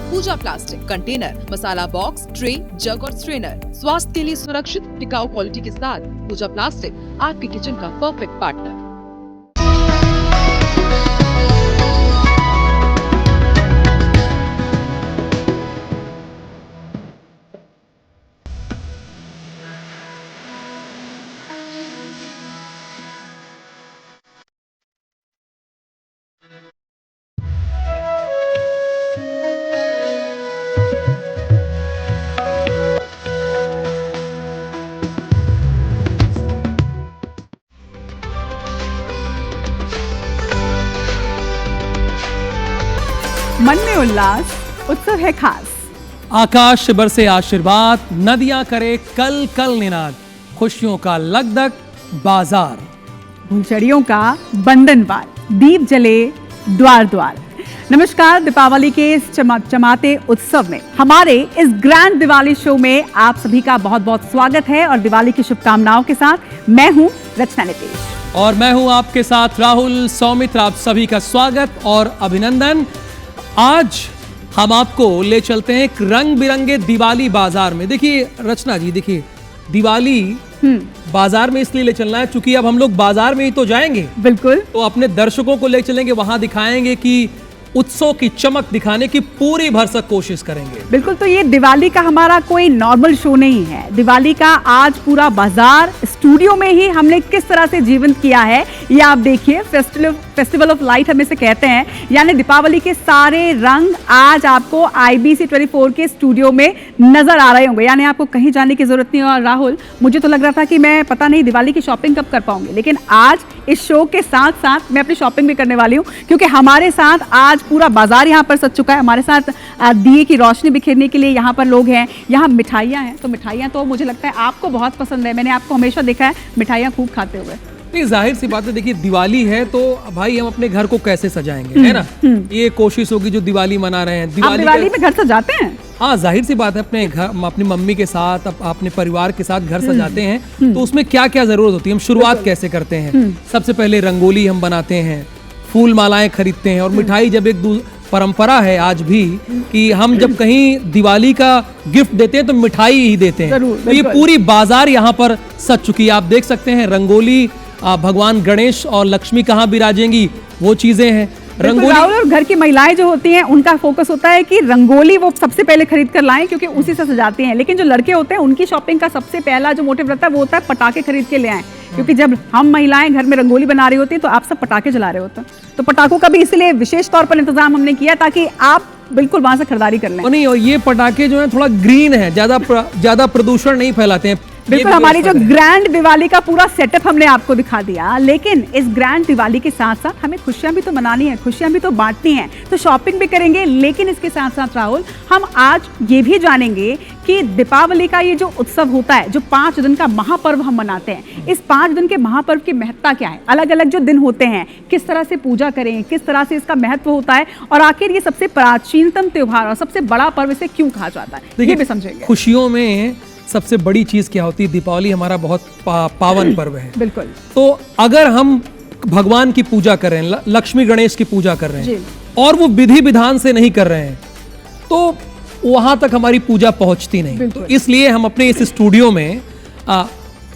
पूजा plastic, container, मसाला box, tray, जग और strainer. स्वास्थ्य के लिए सुरक्षित टिकाऊ क्वालिटी के साथ पूजा प्लास्टिक आपके किचन का परफेक्ट पार्टनर। मन में उल्लास, उत्सव है खास। आकाश बरसे आशीर्वाद, नदियां करे कल कल निनाद, खुशियों का लगदग बाजार, फुलझड़ियों का बंधनवार, दीप जले द्वार द्वार। नमस्कार, दीपावली के इस चमाते उत्सव में हमारे इस ग्रैंड दिवाली शो में आप सभी का बहुत बहुत स्वागत है और दिवाली की शुभकामनाओं के साथ मैं हूं रचना नितेश और मैं हूं आपके साथ राहुल सौमित्र। आप सभी का स्वागत और अभिनंदन। आज हम आपको ले चलते हैं एक रंग बिरंगे दिवाली बाजार में। देखिए रचना जी, देखिए दिवाली बाजार में इसलिए ले चलना है क्योंकि अब हम लोग बाजार में ही तो जाएंगे। बिल्कुल। तो अपने दर्शकों को ले चलेंगे, वहां दिखाएंगे कि उत्सव की चमक दिखाने की पूरी भरसक कोशिश करेंगे। बिल्कुल। तो ये दिवाली का हमारा कोई नॉर्मल शो नहीं है। दिवाली का आज पूरा बाजार स्टूडियो में ही हमने किस तरह से जीवंत किया है ये आप देखिए। फेस्टिवल ऑफ लाइट हम इसे कहते हैं, यानी दीपावली के सारे रंग आज आपको IBC 24 के स्टूडियो में नजर आ रहे होंगे, यानी आपको कहीं जाने की जरूरत नहीं। और राहुल, मुझे तो लग रहा था कि मैं पता नहीं दिवाली की शॉपिंग कब कर पाऊंगी, लेकिन आज इस शो के साथ साथ मैं अपनी शॉपिंग भी करने वाली हूँ क्योंकि हमारे साथ आज पूरा बाजार यहाँ पर सज चुका है। हमारे साथ दिए की रोशनी बिखेरने के लिए यहाँ पर लोग हैं। यहाँ मिठाइयाँ हैं, तो मिठाइयाँ तो मुझे लगता है आपको बहुत पसंद है। मैंने आपको हमेशा देखा है मिठाइयाँ खूब खाते हुए। नहीं, जाहिर सी बात है, देखिए दिवाली है तो भाई हम अपने घर को कैसे सजाएंगे, है ना। ये कोशिश होगी जो दिवाली मना रहे हैं। दिवाली में घर सजाते हैं? हाँ, जाहिर सी बात है, अपने घर अपनी मम्मी के साथ अपने परिवार के साथ घर सजाते हैं तो उसमें क्या क्या जरूरत होती है, हम शुरुआत कैसे करते हैं। सबसे पहले रंगोली हम बनाते हैं, फूल मालाएं खरीदते हैं और मिठाई जब एक परंपरा है आज भी कि हम जब कहीं दिवाली का गिफ्ट देते हैं तो मिठाई ही देते हैं। तो ये पूरी बाजार यहाँ पर सज चुकी है। आप देख सकते हैं रंगोली, भगवान गणेश और लक्ष्मी कहाँ विराजेंगी वो चीजें हैं। रंगोली और घर की महिलाएं जो होती हैं उनका फोकस होता है कि रंगोली वो सबसे पहले खरीद कर लाएं क्योंकि उसी से सजाती हैं। लेकिन जो लड़के होते हैं उनकी शॉपिंग का सबसे पहला जो मोटिव रहता है वो होता है पटाखे खरीद के ले आएं, क्योंकि जब हम महिलाएं घर में रंगोली बना रही होती हैं तो आप सब पटाखे जला रहे होते हैं। तो पटाखों का भी इसलिए विशेष तौर पर इंतजाम हमने किया ताकि आप बिल्कुल वहां से खरीदारी कर लें। नहीं, और ये पटाखे जो है थोड़ा ग्रीन है, ज्यादा प्रदूषण नहीं फैलाते हैं। बिल्कुल, हमारी जो ग्रैंड दिवाली का पूरा सेटअप हमने आपको दिखा दिया, लेकिन इस ग्रैंड दिवाली के साथ साथ हमें खुशियां भी तो मनानी है, खुशियां भी तो बांटनी है, तो शॉपिंग भी करेंगे। लेकिन इसके साथ साथ राहुल, हम आज ये भी जानेंगे कि दीपावली का ये जो उत्सव होता है, जो 5 दिन का महापर्व हम मनाते हैं, इस 5 दिन के महापर्व की महत्ता क्या है। अलग अलग जो दिन होते हैं किस तरह से पूजा करें, किस तरह से इसका महत्व होता है और आखिर ये सबसे प्राचीनतम त्योहार और सबसे बड़ा पर्व इसे क्यों कहा जाता है, ये भी समझेंगे। खुशियों में सबसे बड़ी चीज क्या होती है, दीपावली हमारा बहुत पावन पर्व है। बिल्कुल। तो अगर हम भगवान की पूजा कर रहे हैं, लक्ष्मी गणेश की पूजा कर रहे हैं और वो विधि विधान से नहीं कर रहे हैं तो वहां तक हमारी पूजा पहुंचती नहीं। तो इसलिए हम अपने इस स्टूडियो में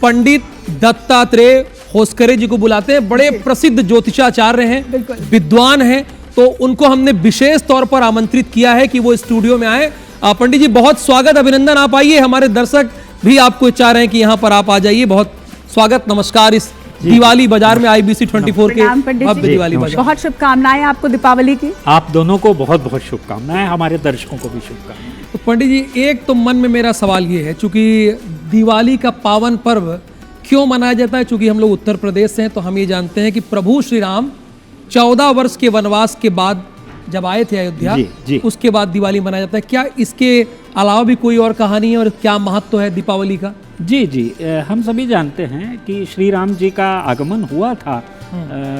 पंडित दत्तात्रेय होसकरे जी को बुलाते हैं। बड़े प्रसिद्ध ज्योतिषाचार्य हैं, विद्वान हैं, तो उनको हमने विशेष तौर पर आमंत्रित किया है कि वो स्टूडियो में आए। पंडित जी बहुत स्वागत, अभिनंदन, आप आइए। हमारे दर्शक भी आपको चाह रहे हैं कि यहाँ पर आप आ जाइए। बहुत स्वागत, नमस्कार इस दिवाली बाजार में, IBC 24 के भव्य दिवाली बाजार। बहुत शुभकामनाएं आपको दीपावली की। आप दोनों को बहुत बहुत शुभकामनाएं, हमारे दर्शकों को भी शुभकामनाएं। तो पंडित जी, एक तो मन में मेरा सवाल ये है, चूंकि दिवाली का पावन पर्व क्यों मनाया जाता है, चूंकि हम लोग उत्तर प्रदेश से हैं तो हम ये जानते हैं कि प्रभु श्री राम 14 वर्ष के वनवास के बाद जब आए थे अयोध्या, उसके बाद दिवाली मनाया जाता है। क्या इसके अलावा भी कोई और कहानी है और क्या महत्व है दीपावली का? जी, हम सभी जानते हैं कि श्री राम जी का आगमन हुआ था,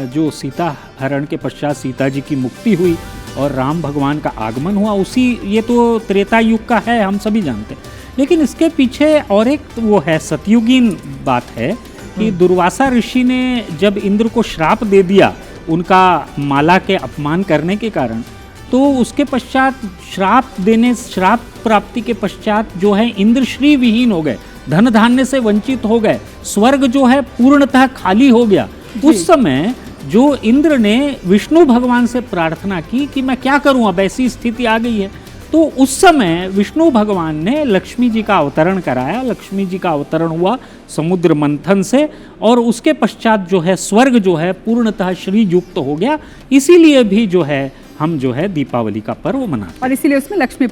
जो सीता हरण के पश्चात सीता जी की मुक्ति हुई और राम भगवान का आगमन हुआ, उसी ये तो त्रेता युग का है, हम सभी जानते हैं। लेकिन इसके पीछे और एक वो है सतयुगीन बात है कि दुर्वासा ऋषि ने जब इंद्र को श्राप दे दिया उनका माला के अपमान करने के कारण, तो उसके पश्चात श्राप प्राप्ति के पश्चात जो है इंद्र श्री विहीन हो गए, धन धान्य से वंचित हो गए, स्वर्ग जो है पूर्णतः खाली हो गया। उस समय जो इंद्र ने विष्णु भगवान से प्रार्थना की कि मैं क्या करूं, अब ऐसी स्थिति आ गई है, तो उस समय विष्णु भगवान ने लक्ष्मी जी का अवतरण कराया। लक्ष्मी जी का अवतरण हुआ समुद्र मंथन से, और उसके पश्चात जो है स्वर्ग जो है पूर्णतः श्री युक्त हो गया। इसीलिए भी जो है हम जो है दीपावली का पर्व मनाते हैं, और इसीलिए उसमें लक्ष्मी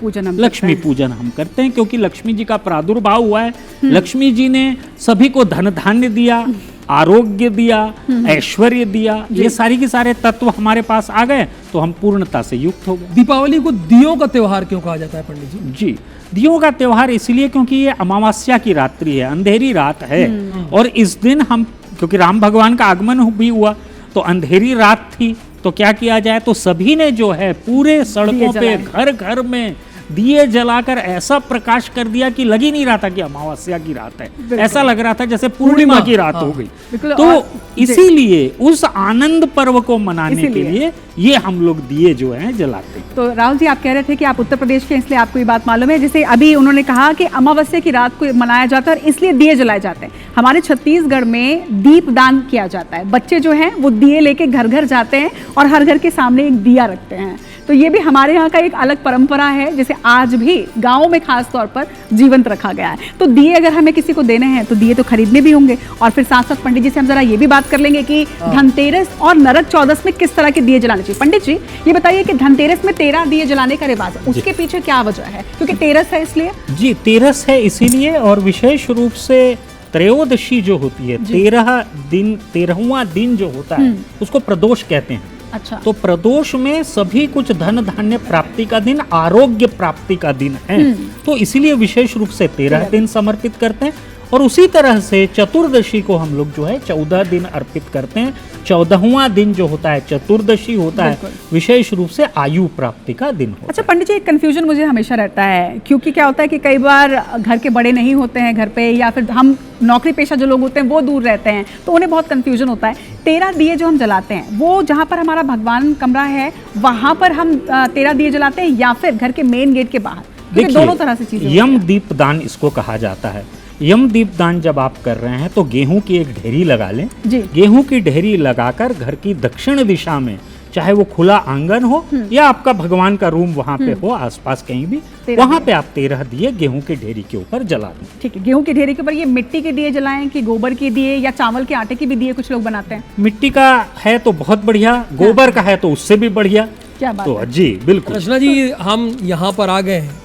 पूजन हम करते हैं क्योंकि लक्ष्मी जी का प्रादुर्भाव हुआ है। लक्ष्मी जी ने सभी को धन धान्य दिया, आरोग्य दिया, ऐश्वर्य दिया, ये सारी के सारे तत्व हमारे पास आ गए तो हम पूर्णता से युक्त हो गए। दीपावली को दियों का त्योहार क्यों कहा जाता है पंडित जी? जी, दियों का त्योहार इसलिए क्योंकि ये अमावस्या की रात्रि है, अंधेरी रात है, और इस दिन हम, क्योंकि राम भगवान का आगमन भी हुआ तो अंधेरी रात थी, तो क्या किया जाए, तो सभी ने जो है पूरे सड़कों पे घर घर में दिए जलाकर ऐसा प्रकाश कर दिया कि लग ही नहीं रहा था कि अमावस्या की रात है, ऐसा लग रहा था जैसे पूर्णिमा की रात हो गई। तो इसीलिए उस आनंद पर्व को मनाने के लिए ये हम लोग दिए जो हैं जलाते हैं। तो राहुल जी, आप कह रहे थे कि आप उत्तर प्रदेश के, इसलिए आपको ये बात मालूम है। जैसे अभी उन्होंने कहा कि अमावस्या की रात को मनाया जाता है और इसलिए दिए जलाए जाते हैं। हमारे छत्तीसगढ़ में दीप दान किया जाता है, बच्चे जो हैं वो दिए लेके घर घर जाते हैं और हर घर के सामने एक दिया रखते हैं। तो ये भी हमारे यहाँ का एक अलग परंपरा है, जिसे आज भी गाँव में खास तौर पर जीवंत रखा गया है। तो दिए अगर हमें किसी को देने हैं तो दिए तो खरीदने भी होंगे। और फिर साथ साथ पंडित जी से हम जरा ये भी बात कर लेंगे कि धनतेरस और नरक चौदस में किस तरह के दिए जलाने चाहिए। पंडित जी ये बताइए कि धनतेरस में 13 दिए जलाने का रिवाज है, उसके पीछे क्या वजह है? क्योंकि तेरस है इसलिए। जी, तेरस है इसीलिए, और विशेष रूप से त्रयोदशी जो होती है, 13वां दिन जो होता है उसको प्रदोष कहते हैं। अच्छा। तो प्रदोष में सभी कुछ धन धान्य प्राप्ति का दिन, आरोग्य प्राप्ति का दिन है, तो इसीलिए विशेष रूप से 13 दिन समर्पित करते हैं। और उसी तरह से चतुर्दशी को हम लोग जो है 14 दिन अर्पित करते हैं। 14वां दिन जो होता है चतुर्दशी होता है, विशेष रूप से आयु प्राप्ति का दिन होता है। अच्छा पंडित जी, एक कंफ्यूजन मुझे हमेशा रहता है, क्योंकि क्या होता है कि कई बार घर के बड़े नहीं होते हैं घर पे, या फिर हम नौकरी पेशा जो लोग होते हैं वो दूर रहते हैं, तो उन्हें बहुत कंफ्यूजन होता है। 13 दिए जो हम जलाते हैं वो जहाँ पर हमारा भगवान कमरा है वहाँ पर हम 13 दिए जलाते हैं, या फिर घर के मेन गेट के बाहर? क्योंकि दोनों तरह से चीजें। यम दीप दान इसको कहा जाता है। यम दीप दान जब आप कर रहे हैं तो गेहूं की एक ढेरी लगा लें। गेहूं की ढेरी लगाकर घर की दक्षिण दिशा में, चाहे वो खुला आंगन हो या आपका भगवान का रूम वहाँ पे हो आसपास कहीं भी, वहाँ पे आप 13 दिए गेहूं की ढेरी के ऊपर जला दें। ठीक है, गेहूं की ढेरी के ऊपर ये मिट्टी के दिए जलाएं कि गोबर के दिए या चावल के आटे के भी दिए कुछ लोग बनाते हैं? मिट्टी का है तो बहुत बढ़िया, गोबर का है तो उससे भी बढ़िया। क्या बात तो जी बिल्कुल। रचना जी, हम यहाँ पर आ गए हैं,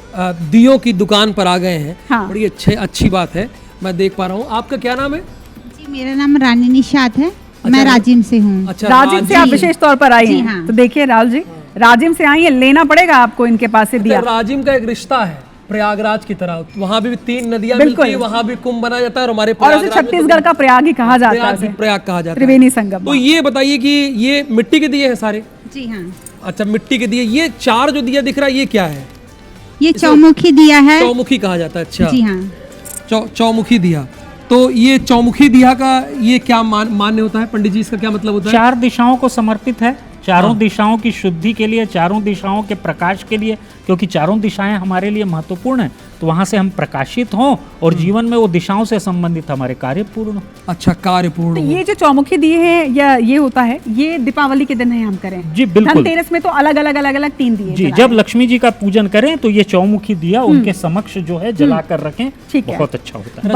दियों की दुकान पर आ गए हैं। हाँ। बड़ी अच्छी बात है, मैं देख पा रहा हूँ। आपका क्या नाम है? जी, मेरा नाम रानी निशात है। मैं राजिम से हूँ। अच्छा, राजिम से आप विशेष तौर पर आई हैं। हाँ। तो देखिए राहुल जी, राजिम से आई है, लेना पड़ेगा आपको इनके पास से दिया। राजिम का एक रिश्ता है प्रयागराज की तरह, वहाँ भी 3 नदियाँ मिलती है, वहाँ भी कुंभ बनाया जाता है, और हमारे और उसे छत्तीसगढ़ का प्रयाग ही कहा जाता है, प्रयाग कहा जाता है, त्रिवेणी संगम। तो ये बताइए कि ये मिट्टी के दिए हैं सारे? जी हाँ। अच्छा, मिट्टी के दिए। ये 4 जो दिया दिख रहा है ये क्या है? ये चौमुखी दिया है। चौमुखी कहा जाता है। अच्छा जी हाँ। चौमुखी दिया। तो ये चौमुखी दिया का ये क्या मान्य होता है पंडित जी, इसका क्या मतलब होता है? 4 दिशाओं को समर्पित है, चारों दिशाओं की शुद्धि के लिए, चारों दिशाओं के प्रकाश के लिए, क्योंकि चारों दिशाएं हमारे लिए महत्वपूर्ण हैं, तो वहां से हम प्रकाशित हों और जीवन में वो दिशाओं से संबंधित हमारे कार्य पूर्ण। अच्छा, कार्य पूर्ण। तो ये जो चौमुखी दिए हैं या ये होता है, ये दीपावली के दिन है हम करें? जी बिल्कुल। धनतेरस में तो अलग अलग 3 दिए जी, जब लक्ष्मी जी का पूजन करें तो ये चौमुखी दिया उनके समक्ष जो है जला कर रखें, ठीक है। बहुत अच्छा होता है।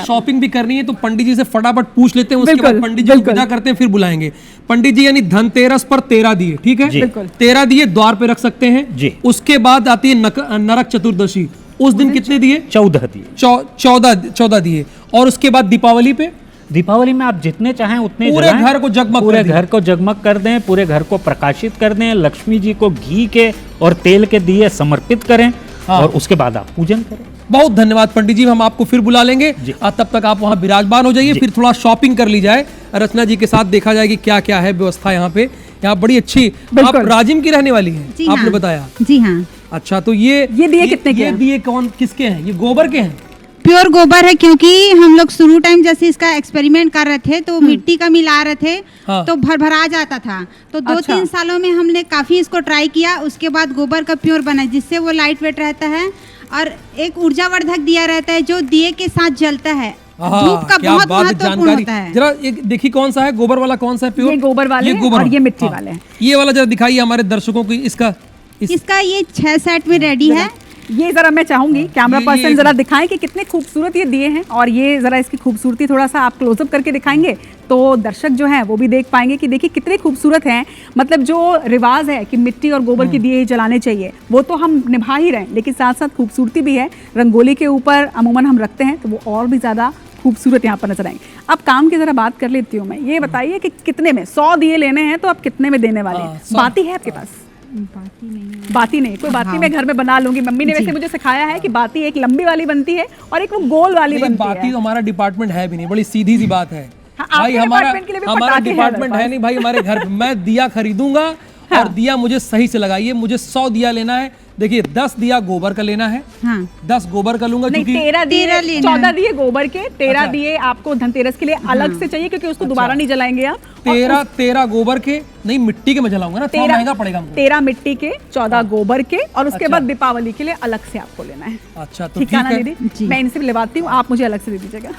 शॉपिंग भी करनी है तो पंडित जी से फटाफट पूछ लेते हैं, उसके बाद पंडित जी को विदा करते हैं, फिर बुलाएंगे पंडित जी। यानी धनतेरस पर 13 दिए, ठीक है? 13 दिए द्वार पे रख सकते हैं जी। उसके बाद आती है नरक चतुर्दशी, उस दिन कितने दिए? 14 दिए। 14 दिए। और उसके बाद दीपावली पे? दीपावली में आप जितने चाहें उतने पूरे घर को जगमग, पूरे घर को जगमग कर दें, पूरे घर को प्रकाशित कर दें, लक्ष्मी जी को घी के और तेल के दिए समर्पित करें। हाँ। और उसके बाद आप पूजन करें। बहुत धन्यवाद पंडित जी, हम आपको फिर बुला लेंगे। तब तक आप वहाँ विराजमान हो जाइए, फिर थोड़ा शॉपिंग कर ली जाए, रचना जी के साथ देखा जाए कि क्या क्या है व्यवस्था यहाँ पे। यहाँ बड़ी अच्छी। आप राजिम की रहने वाली हैं, आपने बताया? जी हाँ। अच्छा, तो ये दिए कितने के हैं? ये दिए कौन किसके हैं? ये गोबर के हैं? प्योर गोबर है, क्योंकि हम लोग शुरू टाइम जैसे इसका एक्सपेरिमेंट कर रहे थे तो मिट्टी का मिला रहे थे हाँ। तो भरभरा जाता था। तो 2-3 सालों में हमने काफी इसको ट्राई किया, उसके बाद गोबर का प्योर बना जिससे वो लाइट वेट रहता है और एक ऊर्जावर्धक दिया रहता है जो दिए के साथ जलता है। धूप का क्या बहुत बात है, महत्वपूर्ण होता है। जरा एक देखिए कौन सा है गोबर वाला, कौन सा है प्योर? ये गोबर वाले हैं और ये मिट्टी वाले हैं। ये वाला जरा दिखाइए हमारे दर्शकों को इसका ये 6 सेट में रेडी है। ये जरा मैं चाहूंगी कैमरा ये- पर्सन जरा दिखाएं कि कितने खूबसूरत ये दिए हैं, और ये जरा इसकी खूबसूरती थोड़ा सा आप क्लोजअप करके दिखाएंगे तो दर्शक जो हैं वो भी देख पाएंगे कि देखिए कितने खूबसूरत हैं। मतलब जो रिवाज है कि मिट्टी और गोबर के दिए ही जलाने चाहिए वो तो हम निभा ही रहे हैं, लेकिन साथ साथ खूबसूरती भी है। रंगोली के ऊपर अमूमन हम रखते हैं तो वो और भी ज़्यादा खूबसूरत यहाँ पर नजर आएंगे। अब काम की जरा बात कर लेती हूँ मैं, ये बताइए कि कितने में 100 दिए लेने हैं तो आप कितने में देने वाले हैं? 100 बाती है आपके पास? बाती नहीं, कोई बाती मैं घर में बना लूंगी। मम्मी ने वैसे मुझे सिखाया है कि बाती एक लंबी वाली बनती है और एक वो गोल वाली बनती बाती है। तो हमारा डिपार्टमेंट है भी नहीं, बड़ी सीधी सी बात है। हाँ, भाई आपके हमारा डिपार्टमेंट के लिए भी हमारा पटाखे हैं डिपार्टमेंट मेरे है नहीं भाई, हमारे घर पे मैं दिया खरीदूंगा हाँ। और दिया मुझे सही से लगाइए। मुझे 100 दिया लेना है। देखिए 10 दिया गोबर का लेना है, हाँ 10 गोबर का लूंगा नहीं, क्योंकि 13 दिए, 13 लेना 14 है। दिए गोबर के, 13 अच्छा। दिए आपको धनतेरस के लिए अलग से चाहिए क्योंकि उसको दोबारा नहीं जलाएंगे आप। और 13 गोबर के, नहीं मिट्टी के मैं जलाऊंगा ना, थोड़ा महंगा पड़ेगा मुझे। 13 मिट्टी के, 14 गोबर के, और उसके अच्छा। बाद दीपावली के लिए अलग से आपको लेना है। अच्छा तो ठीक है ना ठीक है, दीदी? मैं इनसे भी लेवाती हूँ, आप मुझे अलग से दे दीजिएगा।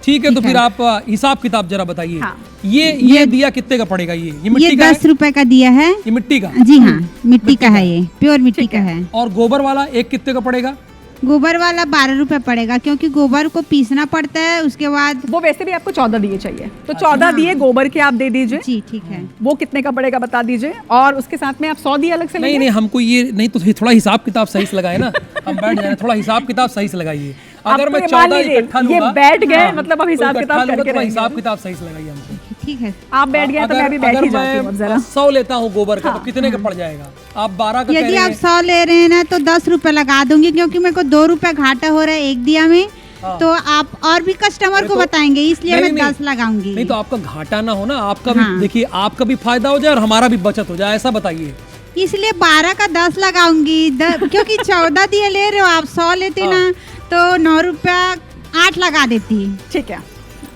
ठीक है। तो फिर आप हिसाब किताब जरा बताइए। हाँ। ये दिया कितने का पड़ेगा? ये मिट्टी ये का है? 10 रुपए का दिया है। ये मिट्टी का? जी हाँ, मिट्टी का है, ये प्योर मिट्टी का है। और गोबर वाला एक कितने का पड़ेगा? गोबर वाला 12 रुपए पड़ेगा, क्योंकि गोबर को पीसना पड़ता है, उसके बाद। वो वैसे भी आपको 14 दिए चाहिए, तो 14 दिए गोबर के आप दे दीजिए। जी ठीक है। वो कितने का पड़ेगा बता दीजिए, और उसके साथ में आप 100 दिए अलग से नहीं लेंगे? नहीं, हमको ये नहीं, तो थोड़ा हिसाब किताब सही से लगाए ना, हम बैठ जाए। थोड़ा हिसाब किताब सही से लगाइए। अगर आपको मैं ये मान 14 लीजिए, इकट्ठा ये लूंगा, बैठ गए, हाँ, मतलब अब तो हिसाब इकट्ठा किताब लूंगा, करके थोड़ा रहेंगे। हिसाब किताब सही से लगाइए हमको। ठीक है। आप बैठ गए तो मैं भी बैठ ही जाती हूँ अब जरा। 100 लेता हूँ गोबर का तो कितने का पड़ जाएगा? आप 12 का कह यदि रहे आप हैं। 100 ले रहे हैं ना तो 10 रुपए लगा दूंगी, क्योंकि मेरे को 2 रुपए घाटा हो रहा है एक दिया में। तो आप और भी कस्टमर को बताएंगे, इसलिए मैं 10 लगाऊंगी। नहीं तो आपका घाटा ना हो ना, आपका भी हाँ। देखिए, आपका भी फायदा हो जाए और हमारा भी बचत हो जाए, ऐसा बताइए। इसलिए 12 का 10 लगाऊंगी। क्योंकि 14 दिए ले रहे हो आप, 100 लेते ना तो 9 रुपया 8 लगा देती। ठीक है,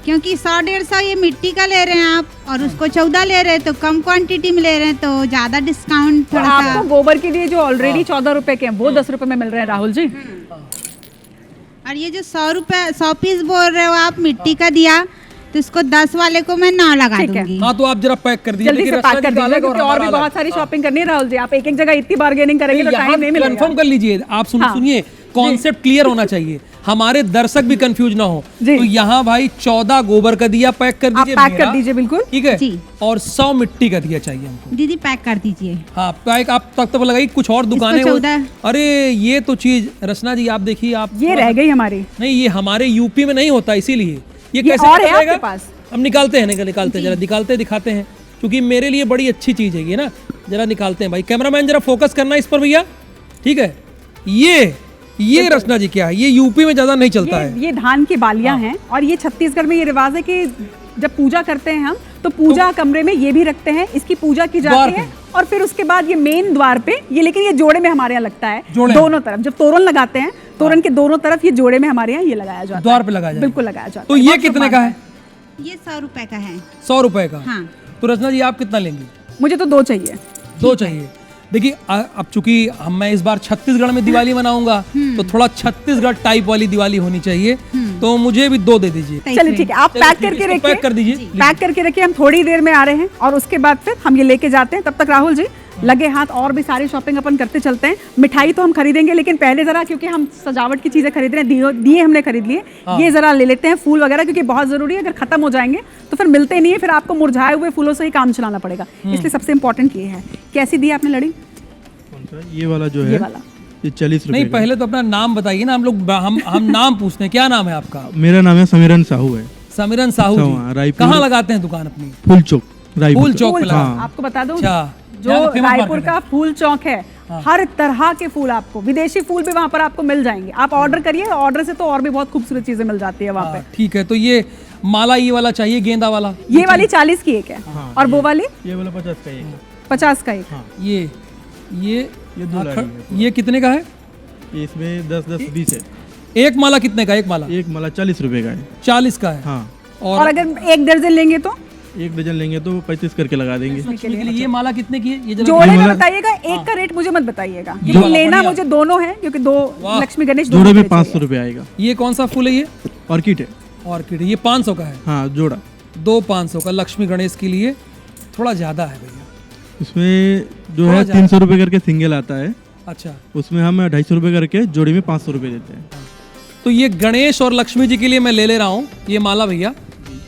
क्योंकि 100-150 ये मिट्टी का ले रहे हैं आप, और उसको 14 ले रहे हैं तो कम क्वांटिटी में ले रहे हैं, तो ज्यादा डिस्काउंट तो थोड़ा आपको सा। गोबर के लिए जो ऑलरेडी 14 रुपए के हैं वो 10 रुपए में मिल रहे हैं राहुल जी। और ये जो 100 पीस बोल रहे हो आप मिट्टी का दिया, तो इसको 10 वाले को मैं 9 लगा ठीक है। दूंगी। हाँ तो आप जरा पैक कर दीजिए। जल्दी से देखिए, पैक रास्ता कर निकालेगा दीजिए क्योंकि और भी हमारा बहुत अलग। सारी शॉपिंग करनी है राहुल जी। आप एक एक जगह इतनी बार्गेनिंग करेंगे तो टाइम नहीं मिलेगा। कंफर्म कर लीजिए। आप हाँ। सुनिए, कॉन्सेप्ट क्लियर होना चाहिए, हमारे दर्शक भी कंफ्यूज ना हो। जी। तो यहाँ भाई 14 गोबर का दिया पैक कर आप दीजिए, पैक मेरा, कर दीजिए बिल्कुल। ठीक है। जी। और 100 मिट्टी का दिया चाहिए हमको। दीदी पैक कर दीजिए। हाँ पैक आप तक तक लगाइए। कुछ और दुकानें इसको 14 अरे ये तो चीज रचना जी आप देखिए, आप ये रह गई हमारी। नहीं, ये हमारे यूपी में नहीं होता, इसीलिए ये कैसे और पता है आपके लगेगा? पास? हम निकालते हैं, निकालते हैं जरा, दिखाते हैं, क्योंकि मेरे लिए बड़ी अच्छी चीज है ये ना। जरा निकालते हैं भाई, कैमरामैन जरा फोकस करना इस पर भैया, ठीक है। ये रचना जी क्या है? ये यूपी में ज्यादा नहीं चलता है। ये धान की बालियां हैं, और ये छत्तीसगढ़ में ये रिवाज है कि जब पूजा करते हैं हम तो पूजा कमरे में ये भी रखते हैं, इसकी पूजा की द्वार जाती है। पे। और फिर उसके बाद ये मेन द्वार पे ये, लेकिन ये जोड़े में हमारे यहाँ लगता है जोड़े? दोनों तरफ। जब तोरण लगाते हैं, तोरण के दोनों तरफ ये जोड़े में हमारे यहाँ ये लगाया जाता है, द्वार पे लगाया जाता है। बिल्कुल लगाया जाता तो है। ये बहुत कितने शुभ का मानता है? ये 100 रुपए का है। 100 रुपए का। हाँ। तो रचना जी आप कितना लेंगी? मुझे तो 2 चाहिए। 2 चाहिए। देखिए अब चूंकि मैं इस बार छत्तीसगढ़ में दिवाली मनाऊंगा, तो थोड़ा छत्तीसगढ़ टाइप वाली दिवाली होनी चाहिए, तो मुझे भी 2 दे दीजिए। चलिए ठीक है, आप चलिए, पैक ठीक है, करके इसको रखिए। पैक कर दीजिए। पैक करके रखिए, हम थोड़ी देर में आ रहे हैं और उसके बाद फिर हम ये लेके जाते हैं। तब तक राहुल जी लगे हाथ और भी सारी शॉपिंग अपन करते चलते हैं। मिठाई तो हम खरीदेंगे, लेकिन पहले जरा, क्योंकि हम सजावट की चीजें खरीद रहे हैं, दिए हमने खरीद लिए, ये जरा ले लेते हैं फूल वगैरह, क्योंकि बहुत जरूरी है। अगर खत्म हो जाएंगे तो फिर मिलते नहीं है, फिर आपको मुरझाए हुए फूलों से ही काम चलाना पड़ेगा। इसलिए सबसे इंपॉर्टेंट ये है। कैसी दी आपने लड़ी? ये वाला जो है, ये वाला। ये 40 रुपए नहीं, का। पहले तो अपना नाम बताइए ना, हम नाम पूछते हैं। क्या नाम है आपका? मेरा नाम है समीरन साहू है। समीरन साहू हाँ, जी। रायपुर। कहाँ लगाते हैं दुकान अपनी? फूल चौक रायपुर। फूल चौक पे फूल लगा। चौक। आपको बता दूं, अच्छा, जो यहाँ का famous रायपुर market का है। फूल चौक है, हर तरह के फूल आपको, विदेशी फूल भी वहाँ पर आपको मिल जाएंगे। आप ऑर्डर करिए, ऑर्डर से तो और भी बहुत खूबसूरत चीजें मिल जाती है वहाँ पे। ठीक है। तो ये माला ये वाला चाहिए, गेंदा वाला? ये वाली 40 की एक है, और वो वाली ये वाला 50 का एक है। 50 का एक। ये 2 लाड़ी है। ये कितने का है? ये इसमें 10-10 20 है। एक माला कितने का? एक माला एक माला 40 रुपए का है। 40 का है। हाँ, और अगर एक दर्जन लेंगे तो एक डजन लेंगे तो 35 करके लगा देंगे। लक्ष्मी के लिए ये माला कितने की है? ये जरा जोड़े में माला- बताइएगा, एक का रेट मुझे मत बताइएगा, जोड़ा क्योंकि लेना बढ़िया। मुझे दोनों है, क्योंकि दो वाह। लक्ष्मी गणेश जोड़े दोनों में के 500 चाहिए। रुपए आएगा। ये कौन सा फूल है? ये ऑर्किड है। ऑर्किड है। ये 500 का है। हाँ, जोड़ा। दो 500 का लक्ष्मी गणेश के लिए थोड़ा ज्यादा है भैया। इसमें जो थोड़ा है ज्यादा। 300 रुपए करके सिंगल आता है, अच्छा, उसमें हम 250 रुपए करके जोड़ी में 500 रुपए देते हैं। तो ये गणेश और लक्ष्मी जी के लिए मैं ले रहा हूँ ये माला भैया।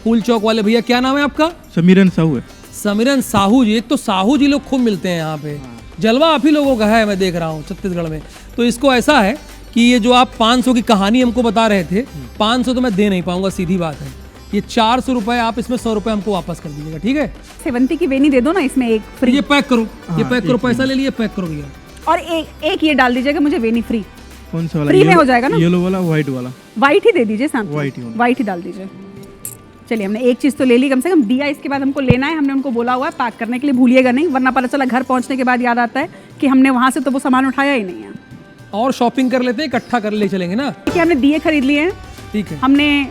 फूल चौक वाले भैया, क्या नाम है आपका? समीरन साहू है। समीरन साहू जी। एक तो साहू जी लोग खूब मिलते हैं यहाँ पे, जलवा आप ही लोगों का है, मैं देख रहा हूँ छत्तीसगढ़ में। तो इसको ऐसा है कि ये जो आप 500 की कहानी हमको बता रहे थे, 500 तो मैं दे नहीं पाऊंगा, सीधी बात है। ये 400 रुपए, आप इसमें 100 रुपए हमको वापस कर दीजिएगा, ठीक है? सेवंती की वेनी दे दो ना इसमें एक फ्री, ये पैक करो, ये हाँ, पैक करो, एक पैसा ले लिए, पैक करो भैया। और एक ये डाल दीजिएगा मुझे वेनी फ्री। कौन सा वाला? फ्री में हो जाएगा ना? येलो वाला, व्हाइट वाला। व्हाइट ही दे दीजिए साथ में। White ही होना। व्हाइट ही डाल दीजिए। चलिए, हमने एक चीज़ तो ले ली कम से कम। दिया इसके बाद हमको लेना है, हमने उनको बोला हुआ है पैक करने के लिए, भूलिएगा नहीं, वरना पता चला घर पहुंचने के बाद याद आता है कि हमने वहां से तो वो सामान उठाया ही नहीं है। और शॉपिंग कर लेते हैं, इकट्ठा कर ले चलेंगे ना। देखिए, हमने दिए खरीद लिए हैं, ठीक है। हमने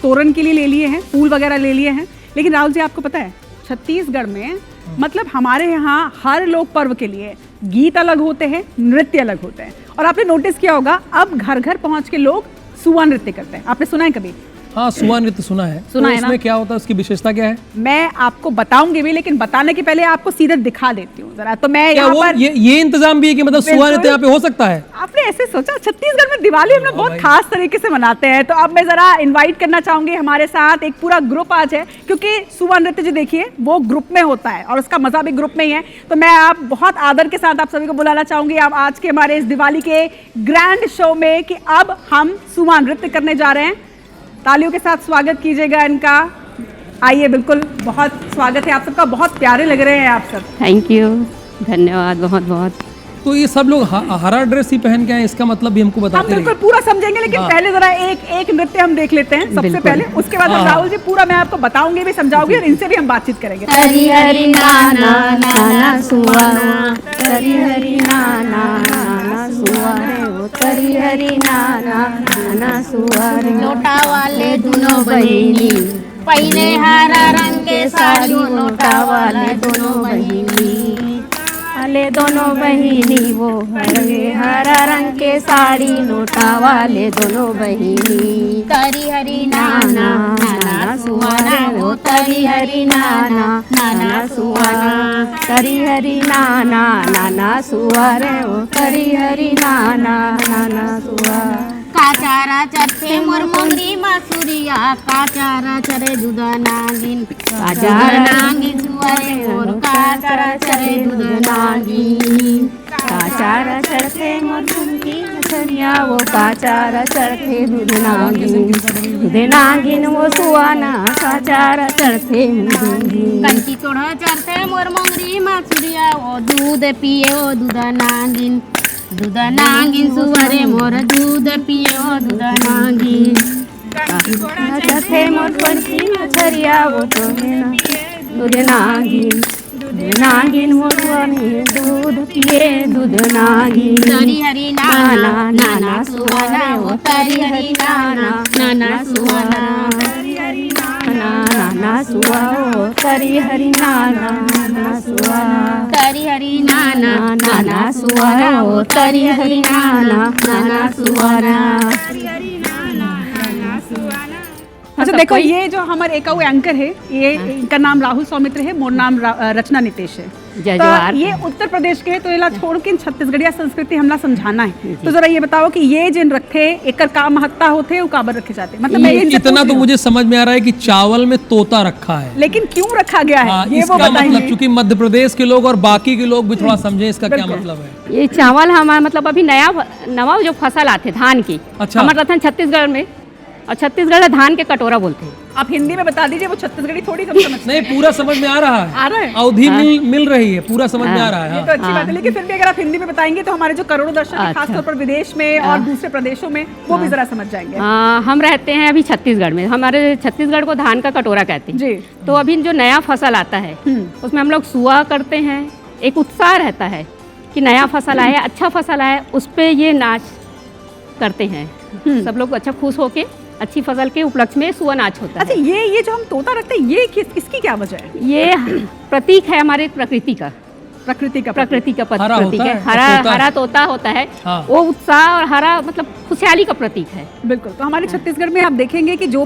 तोरण के लिए ले लिए हैं, फूल वगैरह ले लिए हैं। लेकिन राहुल जी, आपको पता है छत्तीसगढ़ में मतलब हमारे यहाँ हर लोग पर्व के लिए गीत अलग होते हैं, नृत्य अलग होते हैं। और आपने नोटिस किया होगा, अब घर घर पहुंच के लोग सुआ नृत्य करते हैं। आपने सुना है कभी? हाँ, सुआ नृत्य सुना है। सुना तो है ना? इसमें क्या होता है, उसकी विशेषता क्या है? मैं आपको बताऊंगी भी, लेकिन बताने के पहले आपको सीधे दिखा देती हूँ जरा। तो मैं क्या यहाँ वो पर ये इंतजाम भी है कि मतलब सुआ बिल्कुल। नृत्य यहाँ पे हो सकता है? आपने ऐसे सोचा? छत्तीसगढ़ में दिवाली हम लोग बहुत खास तरीके से मनाते हैं। तो अब मैं जरा इनवाइट करना चाहूंगी, हमारे साथ एक पूरा ग्रुप आज है, क्योंकि सुआ नृत्य जो देखिए वो ग्रुप में होता है और उसका मजा भी ग्रुप में ही है। तो मैं आप बहुत आदर के साथ आप सभी को बुलाना चाहूंगी आप आज के हमारे इस दिवाली के ग्रैंड शो में, कि अब हम सुआ नृत्य करने जा रहे हैं। तालियों के साथ स्वागत कीजिएगा इनका। आइए, बिल्कुल, बहुत स्वागत है आप सबका, बहुत प्यारे लग रहे हैं आप सब। थैंक यू, धन्यवाद बहुत बहुत। तो ये सब लोग हरा ड्रेस ही पहन के आए, इसका मतलब भी हमको हम बताते बिल्कुल रहिए। पूरा समझेंगे, लेकिन पहले जरा एक नृत्य हम देख लेते हैं सबसे बिल्कुल। पहले। उसके बाद हम राहुल जी पूरा मैं आपको बताऊंगी भी, समझाऊंगी, और इनसे भी हम बातचीत करेंगे। हरी हरी नाना नाना सुहाना, हरी हरी नाना नाना सुहाने, ओ हरी हरी नाना नाना सुहाने। लोटा वाले दोनों बहिनी, पहने हरा रंग के साड़ी, लोटा वाले दोनों बहिनी, वाले दोनों बहिनी, वो हरा रंग के साड़ी, लोटा वाले दोनों बहिनी। तरी हरी नाना नाना सुहाना, वो तरी हरी नाना नाना सुहाना, तरी हरी नाना नाना सुहारे, वो तरी हरी नाना नाना सुहारा। काचारा चरते मोर मोंगरी मासुरिया, काचारा चरे दूधा नागिन, काचारा नागिन सुअरे मोर, काचारा चरे दूधा नागिन, काचारा चरते मोर मोंगरी मासुरिया, वो काचारा चरते दूध नागिन, दूध नागिन वो सुहाना, काचारा चरते नागिन। कंची तोड़ा चरते मोर मोंगरी मासुरिया, वो दूध पिए वो दूधा नागिन, दूध नागिन सुअरे मोर, दूध पियो दूध नागिन। चरते मोर पंछी मछरिया, वो तो दूध नागिन, दूध नागिन वो दूध पिए दूध नागिन। तरी हरी नाना नाना सुहाना, वो तरी हरी नाना नाना सुहाना, तरी हरी नाना नाना सुहा, ओ तरी हरी नाना नाना सुहा, तरी हरी नाना नाना सुहारा, ओ तरी हरी नाना नाना सुहारा। अच्छा, देखो, ये जो हमारे एक एंकर है, ये इनका नाम राहुल सौमित्र है, मोर नाम रचना नितेश है। जय तो जवाहर। ये उत्तर प्रदेश के है, तो इला छोड़ के छत्तीसगढ़िया संस्कृति हमला समझाना है। तो जरा ये बताओ कि ये जिन रखे एक का महत्ता होते, वो काबर रखे जाते? मतलब मैं इनसे इतना पूछ तो रही हूँ। मुझे समझ में आ रहा है कि चावल में तोता रखा है। लेकिन क्यों रखा गया हाँ, है ये वो इसका मतलब, बताइए। चूंकि मध्य प्रदेश के लोग और बाकी के लोग भी थोड़ा समझें इसका क्या मतलब है। ये चावल हमारा मतलब अभी नवा जो फसल आते धान की, अच्छा। हमारे रहते हैं छत्तीसगढ़ में, और छत्तीसगढ़ में धान के कटोरा बोलते हैं। आप हिंदी में बता दीजिए, वो छत्तीसगढ़ी थोड़ी कम समझ नहीं, पूरा समझ में आ रहा है, आ रहा है। अवधि मिल रही है, पूरा समझ में आ रहा है। ये तो अच्छी बात है, लेकिन फिर भी अगर आप हिंदी में बताएंगे तो हमारे जो करोड़ों दर्शक हैं, खासतौर पर विदेश में और दूसरे प्रदेशों में, वो भी जरा समझ जाएंगे। हम रहते हैं अभी छत्तीसगढ़ में, हमारे छत्तीसगढ़ को धान का कटोरा कहते हैं जी। तो अभी जो नया फसल आता है उसमें हम लोग सुआ करते हैं, एक उत्साह रहता है कि नया फसल आया, अच्छा फसल आया, उस पर ये नाच करते हैं। सब लोग अच्छा खुश होके अच्छी फसल के उपलक्ष्य में सुआ नाच होता अच्छा, है। ये जो हम तोता रखते हैं, ये इसकी क्या वजह है? ये प्रतीक है हमारे प्रकृति का प्रकृति का प्रतीक हरा प्रतीक होता है। है, हरा तोता है। हरा तोता होता है। हाँ। वो उत्साह और हरा मतलब खुशहाली का प्रतीक है। बिल्कुल। तो हमारे छत्तीसगढ़ में आप देखेंगे कि जो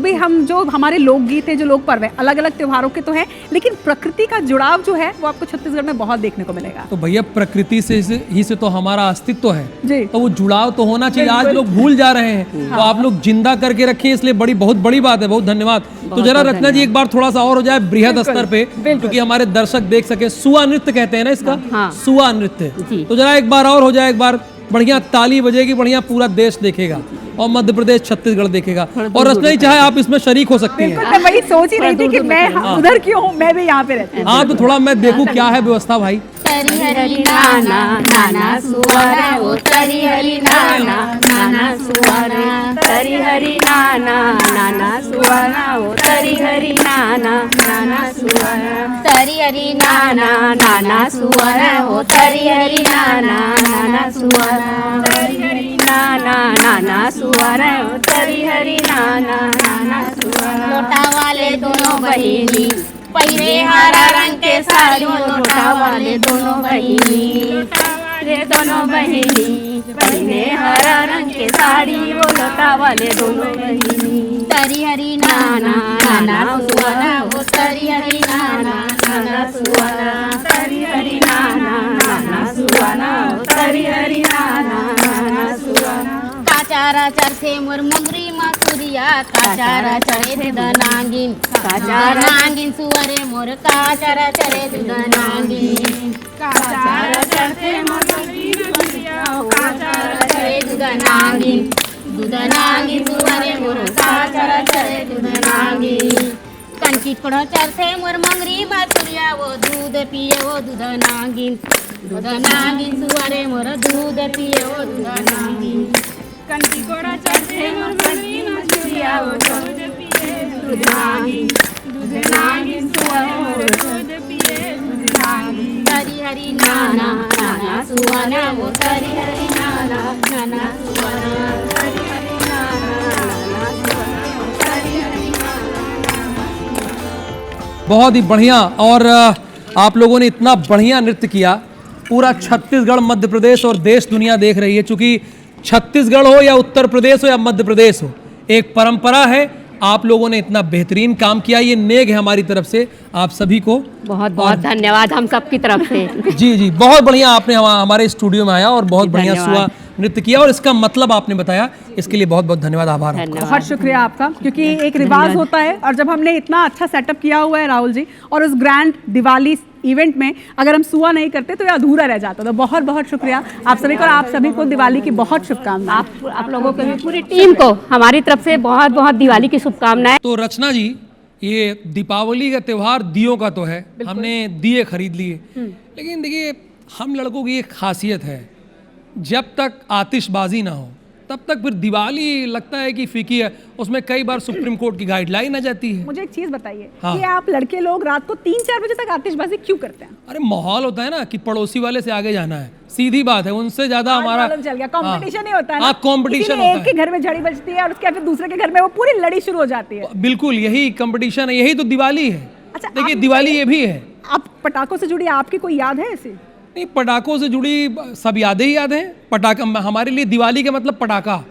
हमारे लोकगीत है, जो लोक पर्व है, अलग अलग त्योहारों के तो है, लेकिन प्रकृति का जुड़ाव जो है वो आपको छत्तीसगढ़ में बहुत देखने को मिलेगा। तो भैया प्रकृति से तो हमारा अस्तित्व है जी। तो वो जुड़ाव तो होना चाहिए। आज लोग भूल जा रहे हैं, तो आप लोग जिंदा करके रखें, इसलिए बहुत बड़ी बात है। बहुत धन्यवाद। तो जरा रत्ना जी एक बार थोड़ा सा और हो जाए बृहद स्तर पे, क्योंकि हमारे दर्शक देख सके। सुआ नृत्य कहते हैं ना इसका? हाँ। सुआ नृत्य। जी। तो जरा एक बार और हो जाए, एक बार बढ़िया ताली बजेगी, बढ़िया पूरा देश देखेगा और मध्य प्रदेश छत्तीसगढ़ देखेगा। और रचना जी चाहे आप इसमें शरीक हो सकती हैं। मैं वही सोच ही रही थी कि मैं उधर क्यों हूँ, मैं भी यहाँ पे रहती हूँ। हाँ, तो थोड़ा मैं देखूं क्या है व्यवस्था भाई। तरी हरी नाना नाना सुअर ओ तरी हरी नाना नाना सुअर तरी हरी नाना नाना सुअर ओ तरी हरी नाना नाना सुअर तरी हरी नाना नाना सुअर ओ तरी हरी नाना नाना सुअर तरी हरी नाना नाना सुअर ओ तरी हरी नाना नाना सुअर लोटा वाले दोनों बहिनी पहिरे हरा रंग के साड़ी लोटा वाले दोनों बहिनी दोनों बहिनी पहिरे हरा रंग के साड़ी वो लोटा वाले दोनों बहिनी तरी हरी नाना नाना सुअरा वो तरी हरी नाना नाना सुअरा तरी हरी नाना नाना सुअरा तरी हरी नाना नाना सुअरा काचारा चरथे मोर मुंगरी मासुरिया काचारा चरे दनांगिन काचारा नांगिन सुअरे मोर काचारा चरे दनांगिन काचारा चरथे मोर मुंगरी मासुरिया काचारा चरे दनांगिन दुदनांगिन सुअरे मोर काचारा चरे दनांगिन कंकी कोड़ा चरथे मोर मंगरी मासुरिया वो दूध पिए वो दुदनांगिन दुदनांगिन सुअरे मोर दूध पिए वो दुदनांगिन कंकी कोड़ा चरथे मोर मंगरी मासुरिया वो दूध पिए दुदनांगिन दुदनांगिन सुअरे मोर दूध पिए दुदनांगिन तरी हरी नाना नाना सुअरा वो तरी हरी नाना नाना सुअरा तरी हरी नाना नाना सुअरा तरी हरी बहुत ही बढ़िया। और आप लोगों ने इतना बढ़िया नृत्य किया, पूरा छत्तीसगढ़, मध्य प्रदेश और देश दुनिया देख रही है। चूंकि छत्तीसगढ़ हो या उत्तर प्रदेश हो या मध्य प्रदेश हो, एक परंपरा है। आप लोगों ने इतना बेहतरीन काम किया, ये नेक है हमारी तरफ से आप सभी को। बहुत बहुत धन्यवाद हम सबकी तरफ से। जी जी, बहुत बढ़िया। आपने हमारे स्टूडियो में आया और बहुत बढ़िया सुआ नृत्य किया और इसका मतलब आपने बताया, इसके लिए बहुत बहुत धन्यवाद, आभार। बहुत शुक्रिया आपका, क्योंकि एक रिवाज होता है और जब हमने इतना अच्छा सेटअप किया हुआ है राहुल जी, और उस ग्रैंड दिवाली इवेंट में अगर हम सुआ नहीं करते तो ये अधूरा रह जाता। तो बहुत बहुत शुक्रिया आप सभी को, और आप सभी को दिवाली की बहुत शुभकामनाएं। आप लोगों को भी, पूरी टीम को हमारी तरफ से बहुत बहुत दिवाली की शुभकामनाएं। तो रचना जी, ये दीपावली का त्योहार दियों का तो है, हमने दिए खरीद लिए, लेकिन देखिए हम लड़कों की एक खासियत है, जब तक आतिशबाजी ना हो तब तक फिर दिवाली लगता है कि फीकी है। उसमें कई बार सुप्रीम कोर्ट की गाइडलाइन आ जाती है। मुझे एक चीज बताइए हाँ। कि आप लड़के लोग रात को 3-4 बजे तक आतिशबाजी क्यों करते हैं? अरे माहौल होता है ना कि पड़ोसी वाले से आगे जाना है, सीधी बात है। उनसे ज्यादा हमारा मालूम चल गया, कंपटीशन ही होता है ना। हाँ, कंपटीशन इसीलिए होता एक के घर में झड़ी बजती है और उसके फिर दूसरे के घर में वो पूरी लड़ी शुरू हो जाती है। बिल्कुल यही कंपटीशन है, यही तो दिवाली है। अच्छा, देखिए दिवाली ये भी है। आप पटाखों से जुड़ी आपकी कोई याद है ऐसी? नहीं, पटाखों से जुड़ी सब यादें ही याद हैं। पटाखा हमारे लिए दिवाली का मतलब पटाखा,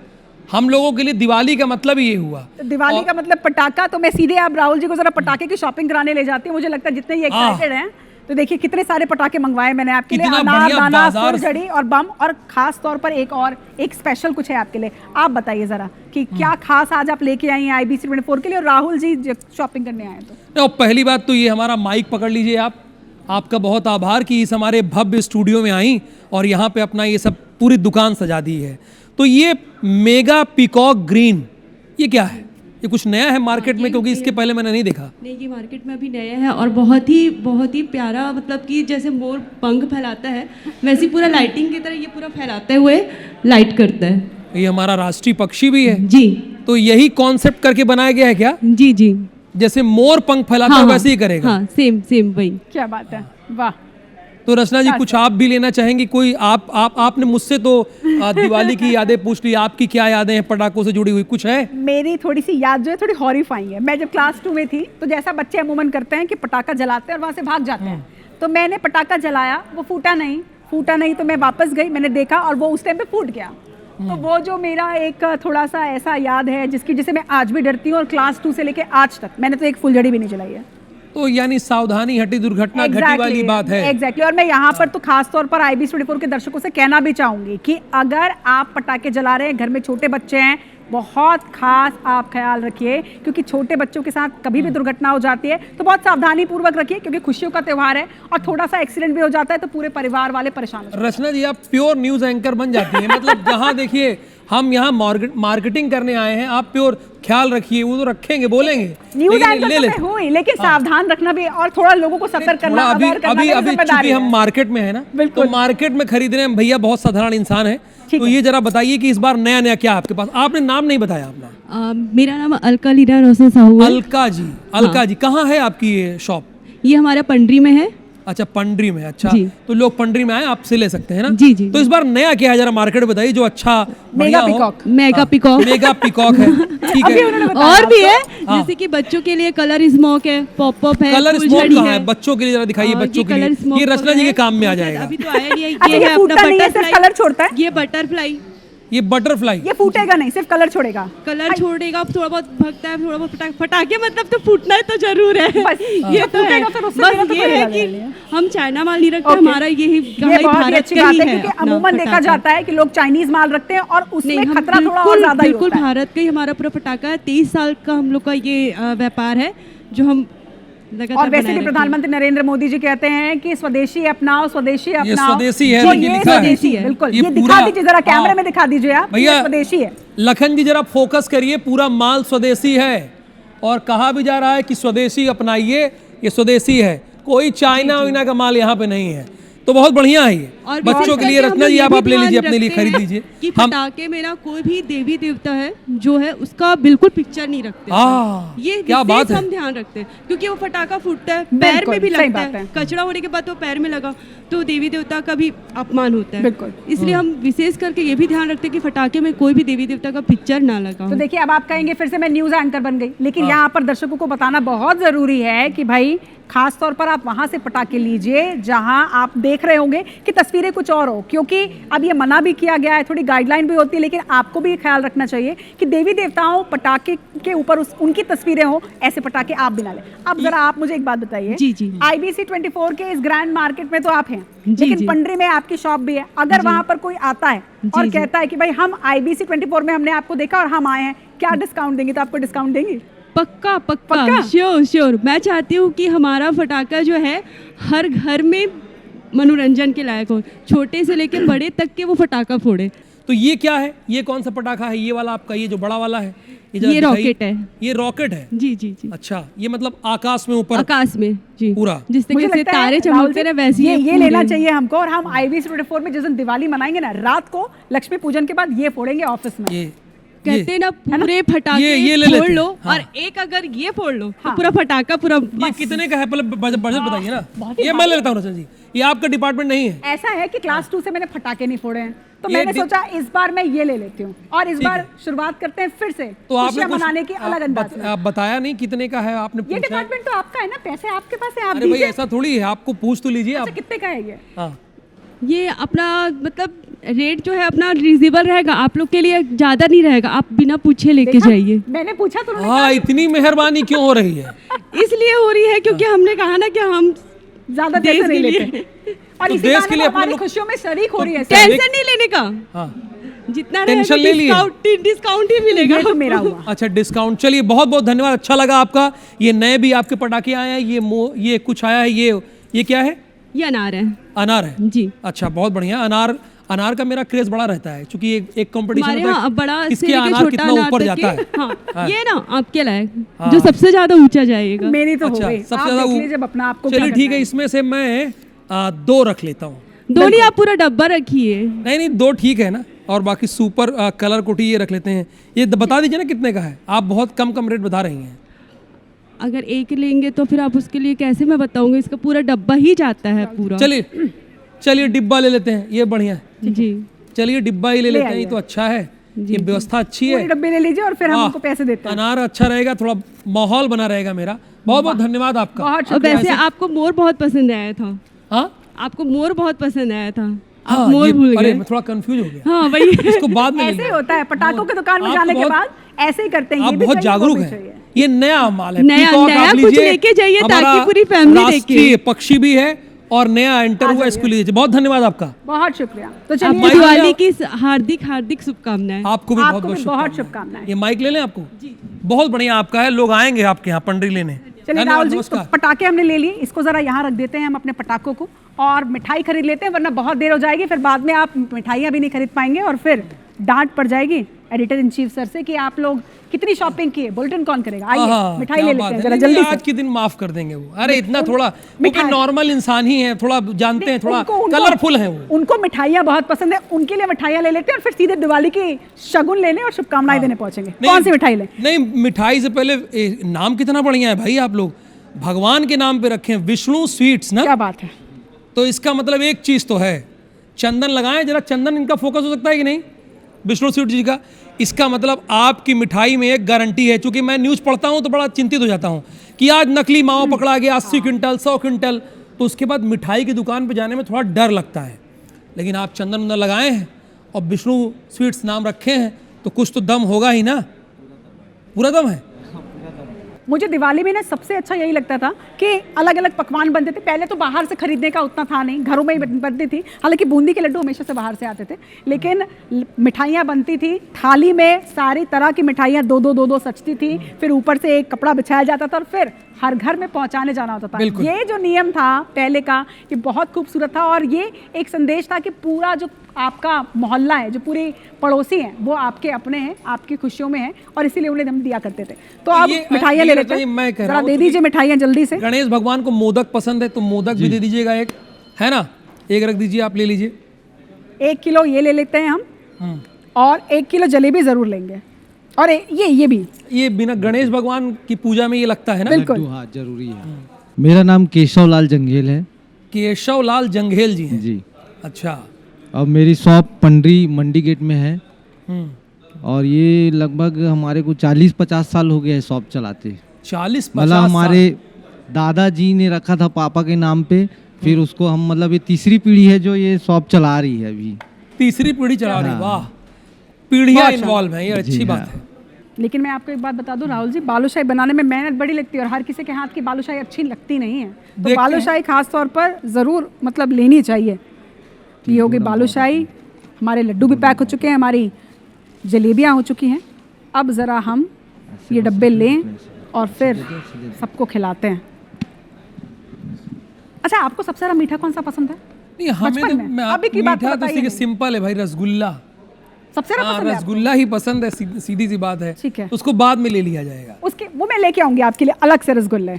हम लोगों के लिए दिवाली का मतलब ही ये हुआ। तो दिवाली का मतलब पटाखा, तो मैं सीधे आप राहुल जी को जरा पटाखे की शॉपिंग कराने ले जाती हूँ। मुझे लगता है जितने ही एक्साइटेड हैं, तो देखिए कितने सारे पटाखे मंगवाए मैंने आपके लिए, अनार दाना, फुलझड़ी और बम, और खास तौर पर एक स्पेशल कुछ है आपके लिए। आप बताइए जरा कि क्या खास आज आप लेके आई हैं IBC 24 के लिए, और राहुल जी शॉपिंग करने आए तो। पहली बात तो ये हमारा माइक पकड़ लीजिए आप, आपका बहुत आभार कि इस हमारे भव्य स्टूडियो में आई और यहाँ पे अपना ये सब पूरी दुकान सजा दी है। तो ये मेगा पीकॉक ग्रीन, ये क्या है? ये कुछ नया है मार्केट में, क्योंकि इसके पहले मैंने नहीं देखा। नहीं, ये मार्केट में अभी नया है और बहुत ही प्यारा, मतलब कि जैसे मोर पंख फैलाता है वैसे पूरा लाइटिंग की तरह ये पूरा फैलाते हुए लाइट करता है। ये हमारा राष्ट्रीय पक्षी भी है जी। तो यही कॉन्सेप्ट करके बनाया गया है क्या? जी जी, जैसे मोर पंख फैलाता है वैसे ही करेगा। हाँ, सेम वही। क्या बात है, वाह। तो रचना जी कुछ आप भी लेना चाहेंगी? कोई आपने मुझसे तो दिवाली की यादें पूछ ली, आपकी क्या यादें हैं पटाखों से जुड़ी हुई, कुछ है? मेरी थोड़ी सी याद जो है थोड़ी हॉरिफाइंग है। मैं जब क्लास 2 में थी तो जैसा बच्चे अमूमन करते हैं कि पटाखा जलाते हैं और वहां से भाग जाते हैं, तो मैंने पटाखा जलाया, वो फूटा नहीं तो मैं वापस गई, मैंने देखा और वो उस टाइम पे फूट गया। तो वो जो मेरा एक थोड़ा सा ऐसा याद है जिसे मैं आज भी डरती हूँ, और क्लास 2 से लेके आज तक मैंने तो एक फुलझड़ी भी नहीं जलाई है। तो यानी सावधानी हटी दुर्घटना घटी वाली बात है। एग्जैक्टली। और मैं यहाँ पर तो खास तौर पर IB24 के दर्शकों से कहना भी चाहूंगी कि अगर आप पटाखे जला रहे हैं, घर में छोटे बच्चे हैं, बहुत खास आप ख्याल रखिए, क्योंकि छोटे बच्चों के साथ कभी भी दुर्घटना हो जाती है तो बहुत सावधानी पूर्वक रखिए, क्योंकि खुशियों का त्योहार है और थोड़ा सा एक्सीडेंट भी हो जाता है तो पूरे परिवार वाले परेशान हो जाते हैं। रचना जी आप प्योर न्यूज एंकर बन जाती हैं, मतलब जहाँ देखिए हम यहाँ मार्केटिंग करने आए हैं, आप प्योर ख्याल रखिए, वो तो रखेंगे, बोलेंगे, न्यूज एंकर तो हुई, लेकिन सावधान रखना भी और थोड़ा लोगों को सतर्क करना, अभी चूंकि हम मार्केट में है ना, तो मार्केट में खरीद रहे हैं, भैया बहुत साधारण इंसान है, तो ये जरा बताइए कि इस बार नया क्या आपके पास? आपने नाम नहीं बताया अपना। मेरा नाम अलका लीना रोशन साहू है। अलका जी कहाँ है आपकी ये शॉप? ये हमारा पंडरी में है। अच्छा, पंडरी में। अच्छा, तो लोग पंडरी में आए आपसे ले सकते हैं ना? जी। तो इस बार नया क्या है जरा मार्केट बताइए जो अच्छा मेगा पिकॉक है। ठीक है, और भी है जैसे कि बच्चों के लिए कलर स्मोक है, पॉप है, कलर स्मोक कहाँ है? बच्चों के लिए जरा दिखाइए, बच्चों के लिए ये रचना जी के काम में आ जाएगा। अभी तो आया नहीं है। ये है अपना बटरफ्लाई, कलर छोड़ता है, ये बटरफ्लाई, ये बटरफ्लाई, ये फूटेगा नहीं, सिर्फ कलर छोड़ेगा। थोड़ा बहुत भगता है, थोड़ा बहुत फटाके मतलब तो फूटना है तो जरूर है। ये तो है, बस ये है कि हम चाइना माल नहीं रखते, हमारा यही भारत का ही है। क्योंकि अमूमन देखा जाता है कि लोग चाइनीज माल रखते हैं और उसमें खतरा थोड़ा और ज्यादा ही होता है। बिल्कुल भारत का ही हमारा पूरा पटाखा है। 23 साल का हम लोग का ये व्यापार है जो हम और वैसे भी प्रधानमंत्री नरेंद्र मोदी जी कहते हैं कि स्वदेशी अपनाओ, स्वदेशी अपनाओ। ये स्वदेशी है, ये स्वदेशी है, बिल्कुल। ये दिखा दीजिए जरा, कैमरे में दिखा दीजिए आप, भैया स्वदेशी है। लखन जी जरा फोकस करिए, पूरा माल स्वदेशी है और कहा भी जा रहा है कि स्वदेशी अपनाइए, ये स्वदेशी है, कोई चाइना वाइना का माल यहाँ पे नहीं है। तो बहुत बढ़िया है ये बच्चों के लिए। रत्ना जी आप ले लीजिए, अपने लिए खरीद लीजिए। कि पटाखे में ना कोई भी देवी देवता है जो है उसका बिल्कुल पिक्चर नहीं रखते। ये क्या बात है, हम ध्यान रखते हैं क्योंकि वो पटाखा फूटता है, पैर में भी लगता है, कचरा होने के बाद तो पैर में लगा तो देवी देवता का भी अपमान होता है। इसलिए हम विशेष करके ये भी ध्यान रखते हैं कि पटाखे में कोई भी देवी देवता का पिक्चर ना लगा। तो देखिए, अब आप कहेंगे फिर से मैं न्यूज एंकर बन गई, लेकिन यहाँ पर दर्शकों को बताना बहुत जरूरी है कि भाई खास तौर पर आप वहां से पटाखे लीजिए जहां आप देख रहे होंगे कि तस्वीरें कुछ और हो, क्योंकि अब ये मना भी किया गया है, थोड़ी गाइडलाइन भी होती है, लेकिन आपको भी ख्याल रखना चाहिए कि देवी देवताओं पटाखे के ऊपर उनकी तस्वीरें हो, ऐसे पटाखे आप भी ना लें। अब जरा आप मुझे एक बात बताइए, IBC24 के इस ग्रैंड मार्केट में तो आप हैं, लेकिन पंडरी में आपकी शॉप भी है। अगर वहां पर कोई आता है और कहता है कि भाई हम IBC24 में हमने आपको देखा और हम आए हैं, क्या डिस्काउंट देंगे? तो आपको डिस्काउंट देंगे? पक्का श्योर। मैं चाहती हूँ कि हमारा पटाखा जो है हर घर में मनोरंजन के लायक हो, छोटे से लेकर बड़े तक के वो पटाखा फोड़े। तो ये क्या है, ये कौन सा पटाखा है? ये वाला आपका, ये जो बड़ा वाला है, ये रॉकेट है। ये रॉकेट है? जी। अच्छा, ये मतलब आकाश में ऊपर, आकाश में जी पूरा जिस तरीके से तारे चमकते हैं वैसे ये लेना चाहिए हमको। और हम IBC24 में जिस दिन दिवाली मनाएंगे ना, रात को लक्ष्मी पूजन के बाद ये फोड़ेंगे ऑफिस में। कहते हैं ना पूरे फटाके फोड़ लो और एक अगर ये फोड़ लो तो पूरा फटाका पूरा। ये कितने का है पहले बजट बताइए ना। ये मैं ले लेता हूँ रचना जी, ये आपका डिपार्टमेंट नहीं है। ऐसा है कि क्लास 2 से मैंने फटाके नहीं फोड़े हैं, तो मैंने सोचा इस बार मैं ये ले लेती हूँ और इस बार शुरुआत करते हैं फिर से तो आपने मनाने की अलग अंदाज में। आप बताया नहीं कितने का है, आपने ये डिपार्टमेंट तो आपका है ना, पैसे आपके पास है, आप अरे भाई ऐसा थोड़ी है, आपको पूछ तो लीजिए आप कितने का है ये। ये अपना मतलब रेट जो है अपना रिजनेबल रहेगा, आप लोग के लिए ज्यादा नहीं रहेगा, आप बिना पूछे लेके जाइए। मैंने पूछा तो हाँ, इतनी मेहरबानी क्यों हो रही है? इसलिए हो रही है क्योंकि हमने कहा ना कि हम ज्यादा पैसे नहीं लेते और तो देश के लिए हमारी खुशियों में शरीक हो रही है। टेंशन नहीं लेने का, जितना टेंशन ले लिए, डिस्काउंट ही मिलेगा। तो मेरा हुआ। अच्छा, डिस्काउंट। चलिए बहुत बहुत धन्यवाद, अच्छा लगा आपका। ये नए भी आपके पटाखे आए हैं, ये कुछ आया है, ये क्या है? ये अनार है। अनार है जी। अच्छा, बहुत बढ़िया। अनार का मेरा क्रेज बड़ा रहता है क्योंकि एक कंपटीशन होता है बड़ा किसके अनार कितना ऊपर जाता है। हाँ। ये ना आपके लायक जो सबसे ज्यादा ऊंचा जाएगा। मेरी तो अच्छा, सबसे ज्यादा जब अपना आपको। चलिए ठीक है, इसमें से मैं 2 रख लेता हूँ। दो नहीं, आप पूरा डब्बा रखिए। नहीं 2 ठीक है ना, और बाकी सुपर कलर कोटी ये रख लेते हैं। ये बता दीजिए ना कितने का है, आप बहुत कम रेट बता रही हैं। अगर एक लेंगे तो फिर आप उसके लिए कैसे मैं बताऊंगी, इसका पूरा डब्बा ही जाता है पूरा। चलिए डिब्बा ले लेते हैं, ये बढ़िया है जी। चलिए डिब्बा ही ले लेते हैं, ये तो अच्छा है, ये व्यवस्था अच्छी है। डब्बे ले लीजिए और फिर हम उनको पैसे देते हैं। अनार अच्छा रहेगा, थोड़ा माहौल बना रहेगा मेरा। बहुत बहुत धन्यवाद आपका। और वैसे आपको मोर बहुत पसंद आया था। हाँ, आपको मोर बहुत पसंद आया था। हाँ, मोर भूल अरे गए। मैं थोड़ा कंफ्यूज हो गया। हाँ वही इसको बाद में ऐसे ही होता है, पटाखों की दुकान में जाने के बाद ऐसे ही करते हैं। आप बहुत जागरूक हैं। ये नया माल है, नया पीकॉक आप कुछ लीजिए, लेके जाइए ताकि हमारा पूरी फैमिली देखे। राष्ट्रीय पक्षी भी है और नया एंटर हुआ, इसको लीजिए। बहुत धन्यवाद आपका, बहुत शुक्रिया। तो आपको चलिए दिवाली की हार्दिक हार्दिक शुभकामनाएं। आपको भी बहुत बहुत शुभकामनाएं। ये माइक ले लें आपको, बहुत बढ़िया आपका है, लोग आएंगे आपके यहाँ पंडरी लेने। चलिए राहुल जी, तो पटाखे हमने ले लिए, इसको जरा यहाँ रख देते हैं हम अपने पटाखों को, और मिठाई खरीद लेते हैं, वरना बहुत देर हो जाएगी, फिर बाद में आप मिठाइयाँ भी नहीं खरीद पाएंगे और फिर डांट पड़ जाएगी एडिटर इन चीफ सर से कि आप लोग कितनी शॉपिंग की है। बुलेटिन कौन करेगा? आइए मिठाई ले लेते हैं जरा जल्दी से। आज के दिन माफ कर देंगे वो। अरे इतना थोड़ा वो नॉर्मल इंसान ही है, थोड़ा जानते हैं, थोड़ा कलरफुल है वो। उनको मिठाइयाँ बहुत पसंद है, उनके लिए मिठाइयाँ ले लेते हैं और फिर सीधे दिवाली की शगुन लेने और शुभकामनाएं देने पहुंचेंगे। कौन सी मिठाई लें? नहीं, मिठाई से पहले नाम कितना बढ़िया है भाई, आप लोग भगवान के नाम पे रखे, विष्णु स्वीट्स ना। क्या बात है। तो इसका मतलब एक चीज तो है, चंदन लगाएं जरा, चंदन इनका फोकस हो सकता है कि नहीं, विष्णु स्वीट जी का। इसका मतलब आपकी मिठाई में एक गारंटी है, क्योंकि मैं न्यूज़ पढ़ता हूं तो बड़ा चिंतित हो जाता हूं कि आज नकली मावा पकड़ा गया 80 क्विंटल 100 क्विंटल, तो उसके बाद मिठाई की दुकान पे जाने में थोड़ा डर लगता है। लेकिन आप चंदन वंदन लगाए हैं और विष्णु स्वीट्स नाम रखे हैं तो कुछ तो दम होगा ही ना, पूरा दम है। मुझे दिवाली में ना सबसे अच्छा यही लगता था कि अलग अलग पकवान बनते थे। पहले तो बाहर से खरीदने का उतना था नहीं, घरों में ही बनती थी। हालांकि बूंदी के लड्डू हमेशा से बाहर से आते थे, लेकिन मिठाइयाँ बनती थी थाली में, सारी तरह की मिठाइयाँ दो दो सजती थी, फिर ऊपर से एक कपड़ा बिछाया जाता था और फिर हर घर में पहुंचाने जाना होता था। ये जो नियम था पहले का, ये बहुत खूबसूरत था और ये एक संदेश था कि पूरा जो आपका मोहल्ला है, जो पूरे पड़ोसी हैं, वो आपके अपने हैं, आपकी खुशियों में हैं और इसीलिए उन्हें हम दिया करते थे। तो आप मिठाइयाँ ले लेते हैं, जरा दे दीजिए मिठाइयाँ जल्दी से। गणेश भगवान को मोदक पसंद है तो मोदक भी दे दीजिएगा, एक है ना, एक रख दीजिए, आप ले लीजिए। 1 किलो ये ले लेते हैं हम और 1 किलो जलेबी जरूर लेंगे। और ये भी, ये बिना गणेश भगवान की पूजा में ये लगता है ना, बिल्कुल हाँ जरूरी है। मेरा नाम केशव लाल जंघेल है। केशव लाल जंघेल जी हैं जी। अच्छा। अब मेरी शॉप पंडरी मंडी गेट में है और ये लगभग हमारे को 40-50 साल हो गया है शॉप चलाते। 40-50 मतलब हमारे दादाजी ने रखा था पापा के नाम पे, फिर उसको हम मतलब ये तीसरी पीढ़ी है जो ये शॉप चला रही है अभी। तीसरी पीढ़ी चला रही है, वाह, पीढ़ियां इन्वॉल्व हैं, ये अच्छी बात है। लेकिन मैं आपको एक बात बता दूं राहुल जी, बालूशाही बनाने में मेहनत बड़ी लगती है और हर किसी के हाथ की बालूशाही अच्छी लगती नहीं है। तो बालूशाही खास तौर पर ज़रूर मतलब लेनी चाहिए। ये होगी बालूशाही, हमारे लड्डू भी पैक हो चुके हैं, हमारी जलेबियाँ हो चुकी हैं। अब ज़रा हम ये डब्बे लें और फिर सबको खिलाते हैं। अच्छा, आपको सबसे ज़्यादा मीठा कौन सा पसंद है? नहीं, हमें तो अभी की बात मीठा तो सिंपल है भाई, रसगुल्ला सबसे ज़्यादा पसंद है। रसगुल्ला ही पसंद है, सीधी सी बात है। ठीक है, उसको बाद में ले लिया जाएगा, उसके वो मैं लेके आऊंगी आपके लिए अलग से रसगुल्ले।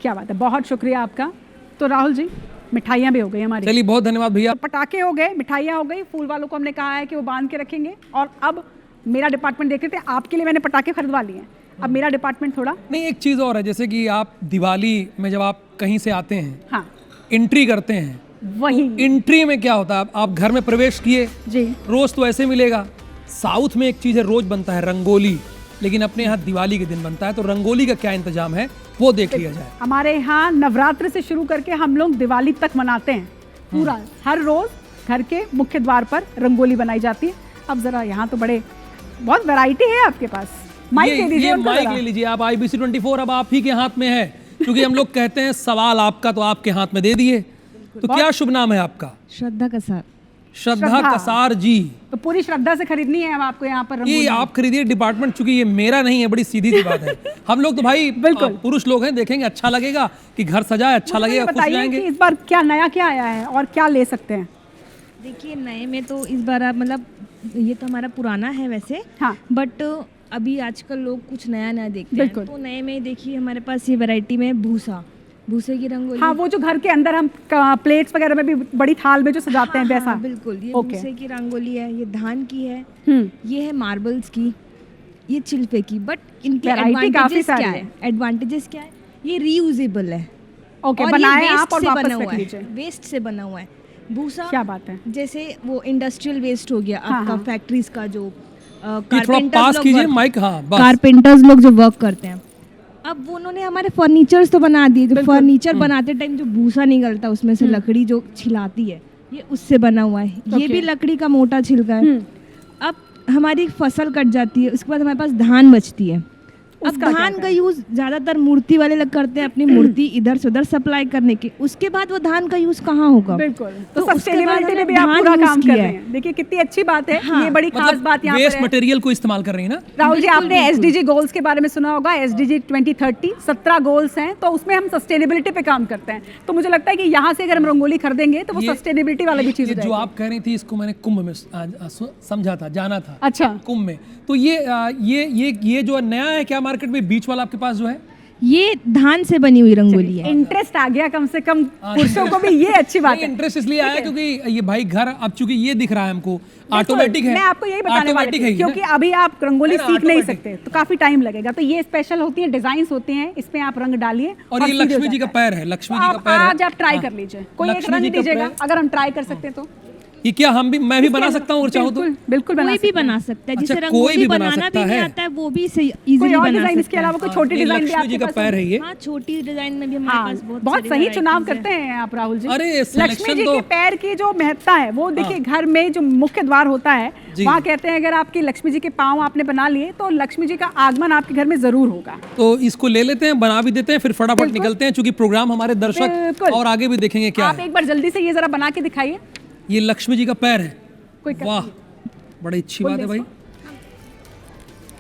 क्या बात है, बहुत शुक्रिया आपका। तो राहुल जी, मिठाइयाँ भी हो गई हमारी। चलिए, बहुत धन्यवाद भैया। तो पटाखे हो गए, मिठाइयाँ हो गई, फूल वालों को हमने कहा है कि वो बांध के रखेंगे। और अब मेरा डिपार्टमेंट देख रहे थे, आपके लिए मैंने पटाखे खरीदवा लिए हैं, अब मेरा डिपार्टमेंट थोड़ा। नहीं, एक चीज़ और है, जैसे कि आप दिवाली में जब आप कहीं से आते हैं, हाँ, एंट्री करते हैं, वही एंट्री में क्या होता है, आप घर में प्रवेश किए जी, रोज तो ऐसे मिलेगा। साउथ में एक चीज़ है, रोज बनता है रंगोली, लेकिन अपने यहाँ दिवाली के दिन बनता है, तो रंगोली का क्या इंतजाम है वो देख लिया जाए। हमारे यहाँ नवरात्र से शुरू करके हम लोग दिवाली तक मनाते हैं पूरा। हर रोज घर के मुख्य द्वार पर रंगोली बनाई जाती है। अब जरा यहाँ तो बहुत वैरायटी है आपके पास। माइक ले लीजिए, माइक ले लीजिए आप। IBC 24 अब आप ही के हाथ में है, क्योंकि हम लोग कहते हैं सवाल आपका तो आपके हाथ में दे दिए। तो क्या शुभ नाम है आपका? श्रद्धा कसार। श्रद्धा कसार जी। तो पूरी श्रद्धा से खरीदनी है अब आपको यहाँ पर ये आप खरीदिए डिपार्टमेंट, चूंकि ये मेरा नहीं है, बड़ी सीधी सी बात है। हम लोग तो भाई बिल्कुल पुरुष लोग हैं, देखेंगे अच्छा लगेगा कि घर सजाए, अच्छा लगेगा, खुश जाएंगे। इस बार क्या नया क्या आया है और क्या ले सकते हैं? देखिए, नए में तो इस बार आप मतलब ये तो हमारा पुराना है वैसे, हाँ, बट अभी आजकल लोग कुछ नया देखते हैं, तो नए में देखिए हमारे पास ये वैरायटी में भूसे की रंगोली। हाँ, वो जो घर के अंदर हम प्लेट्स वगैरह में भी बड़ी थाल में जो सजाते हैं वैसा। बिल्कुल, ये भूसे की रंगोली है, ये धान की है, ये है मार्बल्स की। ये चिल्फे की, बट इनके Variety काफी एडवांटेजेस क्या सारी है? एडवांटेजेस क्या है? ये रीयूजेबल है। ओके, और बनाए ये आप और वेस्ट से वापस बना रख हुआ है, लीजिए। वेस्ट से बना हुआ है। भूसा, क्या बात है। जैसे वो इंडस्ट्रियल वेस्ट हो गया हाँ, आपका, हाँ। फैक्ट्रीज का जो ये थोड़ा पास कीजिए माइक, हाँ बस। कारपेंटर्स लोग जो वर्क करते हैं, अब वो उन्होंने हमारे फर्नीचर्स तो बना दिए। जो फर्नीचर बनाते टाइम जो भूसा निकलता है उसमें से, लकड़ी जो छिलाती है, ये उससे बना हुआ है। ये भी लकड़ी का मोटा छिलका है। अब हमारी फसल कट जाती है, उसके बाद हमारे पास धान बचती है। अब धान का यूज ज्यादातर मूर्ति वाले लोग करते हैं, अपनी मूर्ति इधर से उधर सप्लाई करने के। उसके बाद वो धान का यूज कहाँ होगा? बिल्कुल, तो तो सस्टेनेबिलिटी में भी आप पूरा काम कर रहे हैं। देखिए कितनी अच्छी बात है। ये बड़ी खास बात यहाँ पर वेस्ट है। मटेरियल को इस्तेमाल कर रही है ना राहुल जी, आपने एसडीजी गोल्स के बारे में सुना होगा। एसडीजी 2030 17 गोल्स हैं, तो उसमें हम सस्टेनेबिलिटी पे काम करते हैं। तो मुझे लगता है कि यहाँ से अगर हम रंगोली खरीदेंगे तो वो सस्टेनेबिलिटी वाला भी चीज ये जो आप कह रही थी, इसको मैंने कुंभ में समझा था, जाना था। अच्छा, कुंभ में। तो ये जो नया है क्या मार्केट में, बीच वाला आपके पास जो है, ये धान से बनी हुई रंगोली है। इंटरेस्ट आ गया कम से कम पुरुषों को भी, ये अच्छी बात है। इंटरेस्ट इसलिए आया क्योंकि ये भाई घर अब चूंकि ये दिख रहा है हमको ऑटोमेटिक है। मैं आपको यही बताने वाली थी, क्योंकि अभी आप रंगोली सीख नहीं सकते तो काफी टाइम लगेगा। तो ये स्पेशल होती है, डिजाइन होते हैं, इसमें आप रंग डालिए। और ये लक्ष्मी जी का पैर है, लक्ष्मी जी का पैर है। आज आप ट्राई कर लीजिए, कोई एक रंग दीजिएगा अगर हम ट्राई कर सकते हैं तो। ये क्या मैं भी बना सकता हूँ और चाहूँ तो? बिल्कुल कोई भी बना सकता है, जिसे कोई रंगोली भी बना बनाना सकता भी नहीं है। आता है वो भी इजीली बना सकता है। इसके अलावा कोई छोटी डिजाइन भी लक्ष्मी जी का पैर है ये। हाँ, छोटी डिजाइन में भी हमारे पास बहुत सही चुनाव करते हैं आप राहुल जी। अरे लक्ष्मी जी के पैर की जो महत्ता है वो देखिए, घर में जो मुख्य द्वार होता है वहाँ कहते हैं अगर आपकी लक्ष्मी जी के पाँव आपने बना लिए तो लक्ष्मी जी का आगमन आपके घर में जरूर होगा। तो इसको ले लेते हैं, बना भी देते हैं, फिर फटाफट निकलते हैं, क्योंकि प्रोग्राम हमारे दर्शक और आगे भी देखेंगे। क्या आप एक बार जल्दी से ये जरा बना के दिखाइए। ये लक्ष्मी जी का पैर है, वाह बड़ी अच्छी बात है भाई।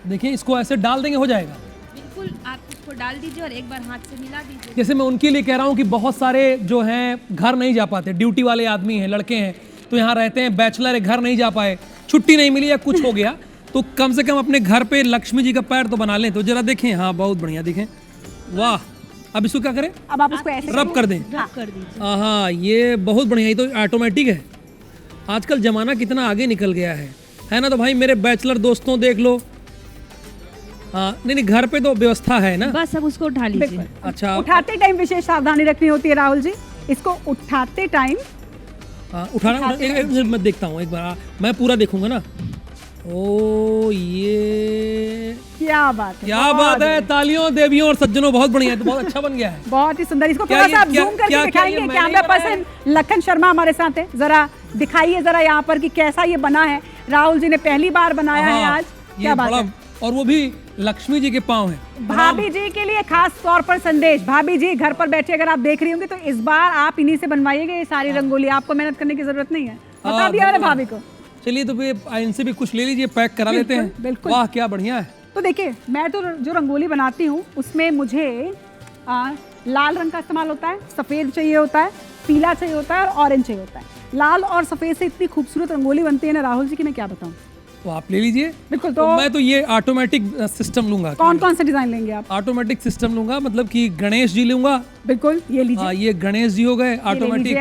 देखिए इसको ऐसे डाल देंगे, हो जाएगा। बिल्कुल, आप इसको डाल दीजिए और एक बार हाथ से मिला दीजिए। जैसे मैं उनके लिए कह रहा हूँ कि बहुत सारे जो हैं घर नहीं जा पाते, ड्यूटी वाले आदमी हैं, लड़के हैं, तो यहाँ रहते हैं, बैचलर है, घर नहीं जा पाए, छुट्टी नहीं मिली या कुछ हो गया, तो कम से कम अपने घर पे लक्ष्मी जी का पैर तो बना लें। तो जरा देखें, हाँ बहुत बढ़िया, देखें, वाह। अब इसको क्या करें? अब आप इसको ऐसे रब कर दें। हाँ, ये बहुत बढ़िया, ये तो ऑटोमेटिक है। आजकल जमाना कितना आगे निकल गया है ना। तो भाई मेरे बैचलर दोस्तों देख लो। हाँ, नहीं घर पे तो व्यवस्था है ना। बस अब उसको उठा लीजिए। अच्छा, उठाते टाइम विशेष सावधानी रखनी होती है राहुल जी। इसको उठाते टाइम उठाना मैं देखता हूँ एक बार, मैं पूरा देखूंगा ना। ओ ये क्या बात है, क्या बात है। तालियों देवियों और सज्जनों, बहुत बढ़िया, तो बहुत अच्छा बन गया है, बहुत ही सुंदर। इसको थोड़ा सा आप जूम करके दिखाएंगे। कैमरा पर्सन लखन शर्मा हमारे साथ है, जरा दिखाइए जरा यहाँ पर कि कैसा ये बना है। राहुल जी ने पहली बार बनाया है आज, क्या बात है। और वो भी लक्ष्मी जी के पाँव है। भाभी जी के लिए खास तौर पर संदेश, भाभी जी घर पर बैठे अगर आप देख रही होंगी तो इस बार आप इन्हीं से बनवाइएगा ये सारी रंगोली, आपको मेहनत करने की जरूरत नहीं है। बता दिया है भाभी को। चलिए तो इनसे भी कुछ ले लीजिए, पैक करा लेते हैं। बिल्कुल, वाह क्या बढ़िया है। तो देखिए, मैं तो जो रंगोली बनाती हूँ उसमें मुझे लाल रंग का इस्तेमाल होता है, सफ़ेद चाहिए होता है, पीला चाहिए होता है और ऑरेंज चाहिए होता है। लाल और सफ़ेद से इतनी खूबसूरत रंगोली बनती है ना राहुल जी की मैं क्या बताऊँ। तो आप ले लीजिए। बिल्कुल। तो मैं तो ये ऑटोमेटिक सिस्टम लूंगा। कौन कौन सा डिजाइन लेंगे आप? ऑटोमेटिक सिस्टम लूंगा, मतलब कि गणेश जी लूंगा। बिल्कुल, ये लीजिए। ये गणेश जी हो गए ऑटोमेटिक।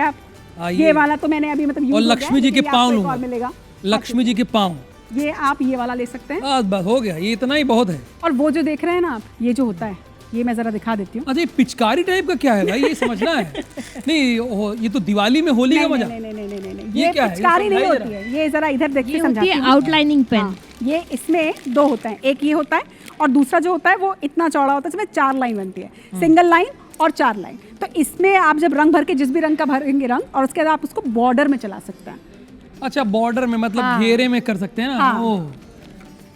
ये वाला तो मैंने अभी मतलब और लक्ष्मी जी के पाँव लूंगा, लक्ष्मी जी के पाँव। ये आप ये वाला ले सकते हैं। बस हो गया, ये इतना ही बहुत है। और वो जो देख रहे हैं ना आप, ये जो होता है, ये मैं जरा दिखा देती हूँ। अच्छा, पिचकारी टाइप का क्या है भाई, ये समझना है। नहीं ये तो दिवाली में होली का मजा। नहीं, ये क्या है? पिचकारी नहीं होती है। ये जरा इधर देखिए, समझाती हूँ। Outlining pen. ये इसमें दो होता है, एक ये होता है और दूसरा जो होता है वो इतना चौड़ा होता है, इसमें 4 लाइन बनती है, सिंगल लाइन और 4 लाइन। तो इसमें आप जब रंग भर के जिस भी रंग का भरेंगे रंग, और उसके बाद आप उसको बॉर्डर में चला सकते हैं। अच्छा, बॉर्डर में मतलब घेरे में कर सकते हैं ना।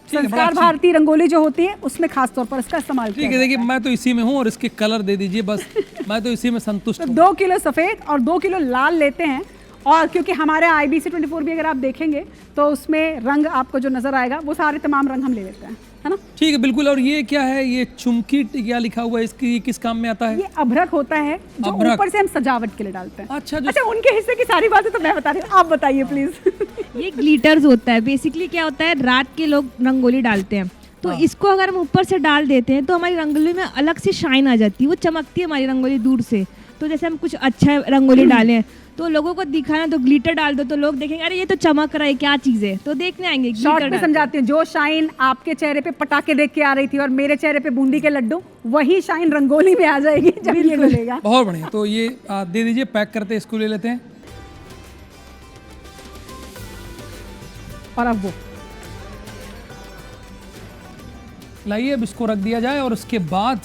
संस्कार भारती रंगोली जो होती है उसमें खास तौर पर इसका इस्तेमाल किया। ठीक है, देखिए मैं तो इसी में हूँ और इसके कलर दे दीजिए बस। मैं तो इसी में संतुष्ट हूँ। 2 किलो सफ़ेद और 2 किलो लाल लेते हैं। और क्योंकि हमारे IBC 24 भी अगर आप देखेंगे तो उसमें रंग आपको जो नजर आएगा वो सारे तमाम रंग हम ले लेते हैं, है ना। ठीक है, बिल्कुल। और ये क्या है, ये चुमकी क्या लिखा हुआ है, इसकी किस काम में आता है? ये अभ्रक होता है जो ऊपर से हम सजावट के लिए डालते हैं। अच्छा, उनके हिस्से की सारी बातें तो मैं बता रही हूँ, आप बताइए प्लीज। ये ग्लिटर्स होता है। बेसिकली क्या होता है, रात के लोग रंगोली डालते हैं, तो इसको अगर हम ऊपर से डाल देते हैं तो हमारी रंगोली में अलग से शाइन आ जाती है, वो चमकती है हमारी रंगोली दूर से। तो जैसे हम कुछ अच्छा रंगोली डालें तो लोगों को दिखाना, तो ग्लिटर डाल दो तो लोग देखेंगे अरे ये तो चमक रहा है, क्या चीज़ है, तो देखने आएंगे। शॉर्ट में समझाती हूँ, जो शाइन आपके चेहरे पे पटाखे देख के आ रही थी और मेरे चेहरे पे बूंदी के लड्डू, वही शाइन रंगोली में आ जाएगी जब ये मिलेगा। बहुत बढ़िया। तो ये दे दीजिए, पैक करते हैं, इसको ले लेते हैं। और अब वो लाइए, अब इसको रख दिया जाए और उसके बाद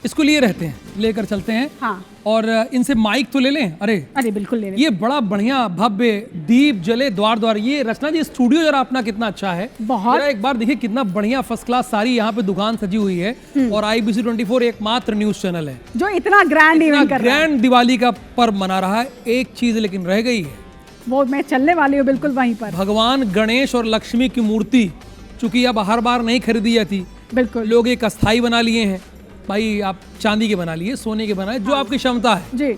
इसको लिए रहते हैं, लेकर चलते हैं। हाँ। और इनसे माइक तो ले लें। अरे बिल्कुल ले लें। ये बड़ा बढ़िया भव्य दीप जले द्वार द्वार। ये रचना जी, स्टूडियो जरा अपना कितना अच्छा है, बहुत। एक बार देखिए कितना बढ़िया फर्स्ट क्लास सारी यहाँ पे दुकान सजी हुई है। और IBC 24 एकमात्र न्यूज चैनल है जो इतना ग्रैंड इवेंट कर रहा है, ग्रैंड दिवाली का पर्व मना रहा है। एक चीज लेकिन रह गई है, वो मैं चलने वाली हूँ बिल्कुल वहीं पर। भगवान गणेश और लक्ष्मी की मूर्ति, चूंकि अब हर बार नहीं खरीदी जाती, बिल्कुल लोग एक अस्थाई बना लिए हैं। भाई आप चांदी के बना लिए, सोने के बनाए, जो आपकी क्षमता है जी।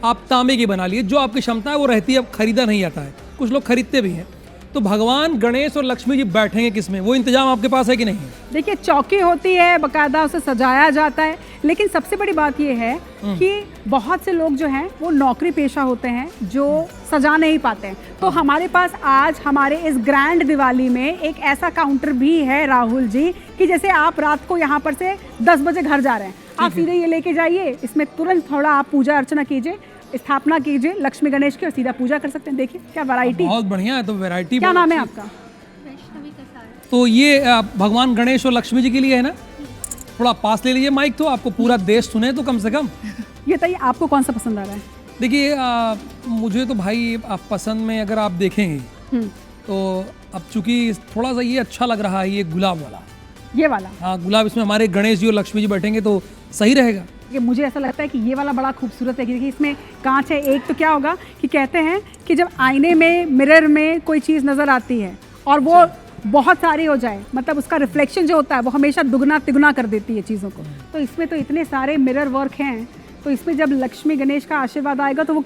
आप तांबे की बना लिए, जो आपकी क्षमता है वो रहती है। अब खरीदा नहीं आता है, कुछ लोग खरीदते भी हैं। तो भगवान गणेश और लक्ष्मी जी बैठेंगे किसमें, वो इंतजाम आपके पास है कि नहीं है? देखिए, चौकी होती है, बकायदा उसे सजाया जाता है, लेकिन सबसे बड़ी बात ये है कि बहुत से लोग जो हैं वो नौकरी पेशा होते हैं जो सजा नहीं पाते हैं। तो हमारे पास आज हमारे इस ग्रैंड दिवाली में एक ऐसा काउंटर भी है राहुल जी, कि जैसे आप रात को यहाँ पर से 10 बजे घर जा रहे हैं, आप सीधे ये लेके जाइए, इसमें तुरंत थोड़ा आप पूजा अर्चना कीजिए, स्थापना कीजिए लक्ष्मी गणेश की और सीधा पूजा कर सकते हैं। देखिए क्या वैरायटी, बहुत बढ़िया है। तो वैरायटी, क्या नाम है आपका? तो ये भगवान गणेश और लक्ष्मी जी के लिए है ना? थोड़ा पास ले लीजिए माइक, तो आपको पूरा देश सुने तो कम से कम। ये बताइए आपको कौन सा पसंद आ रहा है? देखिए मुझे तो भाई आप पसंद में अगर आप देखेंगे तो अब चूंकि थोड़ा सा ये अच्छा लग रहा है, ये गुलाब वाला, ये वाला। हाँ गुलाब, इसमें हमारे गणेश जी और लक्ष्मी जी बैठेंगे तो सही रहेगा। ये मुझे ऐसा लगता है कि ये वाला बड़ा खूबसूरत है, क्योंकि इसमें कांच है। एक तो क्या होगा कि कहते हैं कि जब आईने में, मिरर में कोई चीज़ नज़र आती है और वो बहुत सारी हो जाए, मतलब उसका रिफ्लेक्शन जो होता है वो हमेशा दुगना तिगुना कर देती है चीज़ों को। तो इसमें तो इतने सारे मिरर वर्क हैं, तो इसमें जब लक्ष्मी गणेश का आशीर्वाद आएगा तो वो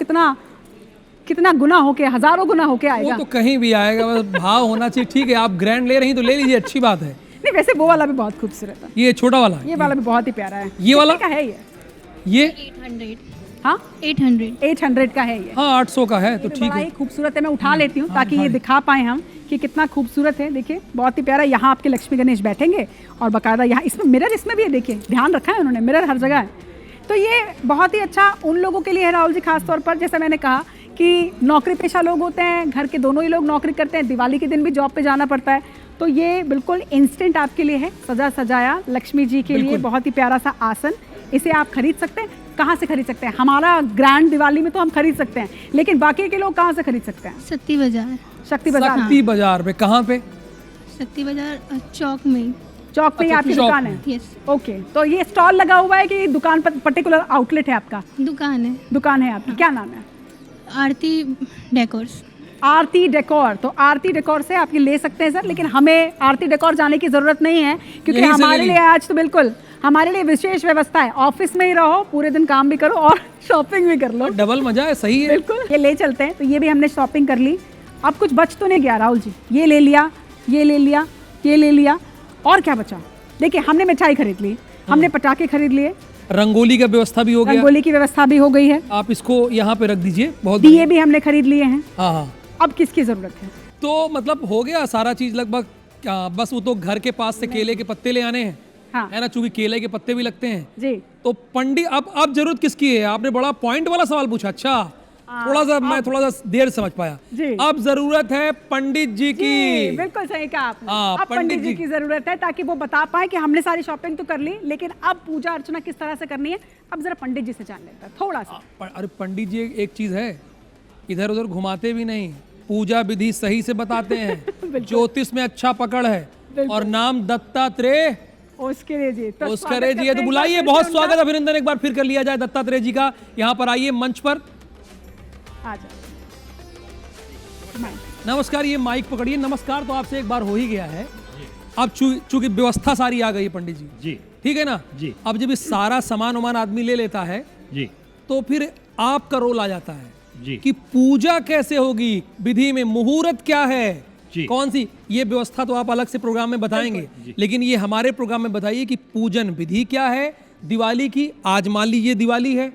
कितना गुना होके, हजारों गुना होके आएगा। वो तो कहीं भी आएगा, बस भाव होना चाहिए। ठीक है, आप ग्रैंड ले रही हैं तो ले लीजिए, अच्छी बात है। नहीं, वैसे वो वाला भी बहुत खूबसूरत है। ये छोटा वाला, ये वाला भी बहुत ही प्यारा है। ये वाला का है ये 800। हाँ 800 का है ये। हाँ 800 का है, तो ठीक है। खूबसूरत है, मैं उठा लेती हूँ ताकि ये दिखा पाए हम कि कितना खूबसूरत है। देखिए बहुत ही प्यारा। यहाँ आपके लक्ष्मी गणेश बैठेंगे और बाकायदा यहाँ इसमें मिरर, इसमें भी है, देखिए ध्यान रखा है उन्होंने, मिरर हर जगह है। तो ये बहुत ही अच्छा उन लोगों के लिए है राहुल जी, खास तौर पर जैसा मैंने कहा कि नौकरी पेशा लोग होते हैं, घर के दोनों ही लोग नौकरी करते हैं, दिवाली के दिन भी जॉब पे जाना पड़ता है, तो ये बिल्कुल इंस्टेंट आपके लिए है, सजा सजाया लक्ष्मी जी के लिए बहुत ही प्यारा सा आसन। इसे आप खरीद सकते हैं। कहाँ से खरीद सकते हैं? हमारा ग्रैंड दिवाली में तो हम खरीद सकते हैं, लेकिन बाकी के लोग कहाँ से खरीद सकते हैं? शक्ति बाजार। शक्ति बाजार। शक्ति बाजार पे कहाँ पे? शक्ति बाजार चौक में। चौक में आपकी दुकान है? यस। ओके, तो ये स्टॉल लगा हुआ है कि दुकान पर पर्टिकुलर आउटलेट है आपका? दुकान है। दुकान है आपकी, क्या नाम है? आरती डेकोर्स। आरती डेकोर। तो आरती डेकोर से आप ये ले सकते हैं सर, लेकिन हमें आरती डेकोर जाने की ज़रूरत नहीं है, क्योंकि हमारे लिए आज तो बिल्कुल हमारे लिए विशेष व्यवस्था है। ऑफिस में ही रहो, पूरे दिन काम भी करो और शॉपिंग भी कर लो, डबल मजा है। सही है, बिल्कुल। ये ले चलते हैं। तो ये भी हमने शॉपिंग कर ली। अब कुछ बच तो नहीं गया राहुल जी? ये ले लिया, ये ले लिया, ये ले लिया, और क्या बचा? देखिए हमने मिठाई खरीद ली, हमने पटाखे खरीद लिए, रंगोली का व्यवस्था भी हो गया, रंगोली की व्यवस्था भी हो गई है। आप इसको यहाँ पे रख दीजिए। बहुत दिए भी हमने खरीद लिए हैं। हाँ। अब किसकी जरूरत है? तो मतलब हो गया सारा चीज लगभग। बस वो तो घर के पास से केले के पत्ते ले आने हैं, हाँ। है ना, चूंकि केले के पत्ते भी लगते हैं जी। तो पंडित, अब जरूरत किसकी है? आपने बड़ा पॉइंट वाला सवाल पूछा। अच्छा, मैं थोड़ा सा देर समझ पाया जी। अब जरूरत है पंडित जी की। बिल्कुल सही कहा आपने। अब पंडित जी की जरूरत है, ताकि वो बता पाए कि हमने सारी शॉपिंग तो कर ली, लेकिन अब पूजा अर्चना किस तरह से करनी है, अब जरा पंडित जी से जान लेता है थोड़ा सा। अरे पंडित जी एक चीज है, इधर उधर घुमाते भी नहीं, पूजा विधि सही से बताते हैं, ज्योतिष में अच्छा पकड़ है, और नाम दत्तात्रेय ओस्करे जी। तो ओस्करे जी है, तो बुलाइए। बहुत स्वागत, अभिनंदन एक बार फिर कर लिया जाए दत्तात्रेय जी का। यहाँ पर आइए मंच पर। नमस्कार, ये माइक पकड़िए। नमस्कार तो आपसे एक बार हो ही गया है, अब चूंकि व्यवस्था सारी आ गई है पंडित जी, जी ठीक है ना जी। अब जब इस सारा सामान उमान आदमी ले लेता है जी, तो फिर आपका रोल आ जाता है जी कि पूजा कैसे होगी, विधि में मुहूर्त क्या है, कौन सी, ये व्यवस्था तो आप अलग से प्रोग्राम में बताएंगे, लेकिन ये हमारे प्रोग्राम में बताइए कि पूजन विधि क्या है दिवाली की। आज मान लीजिए दिवाली है,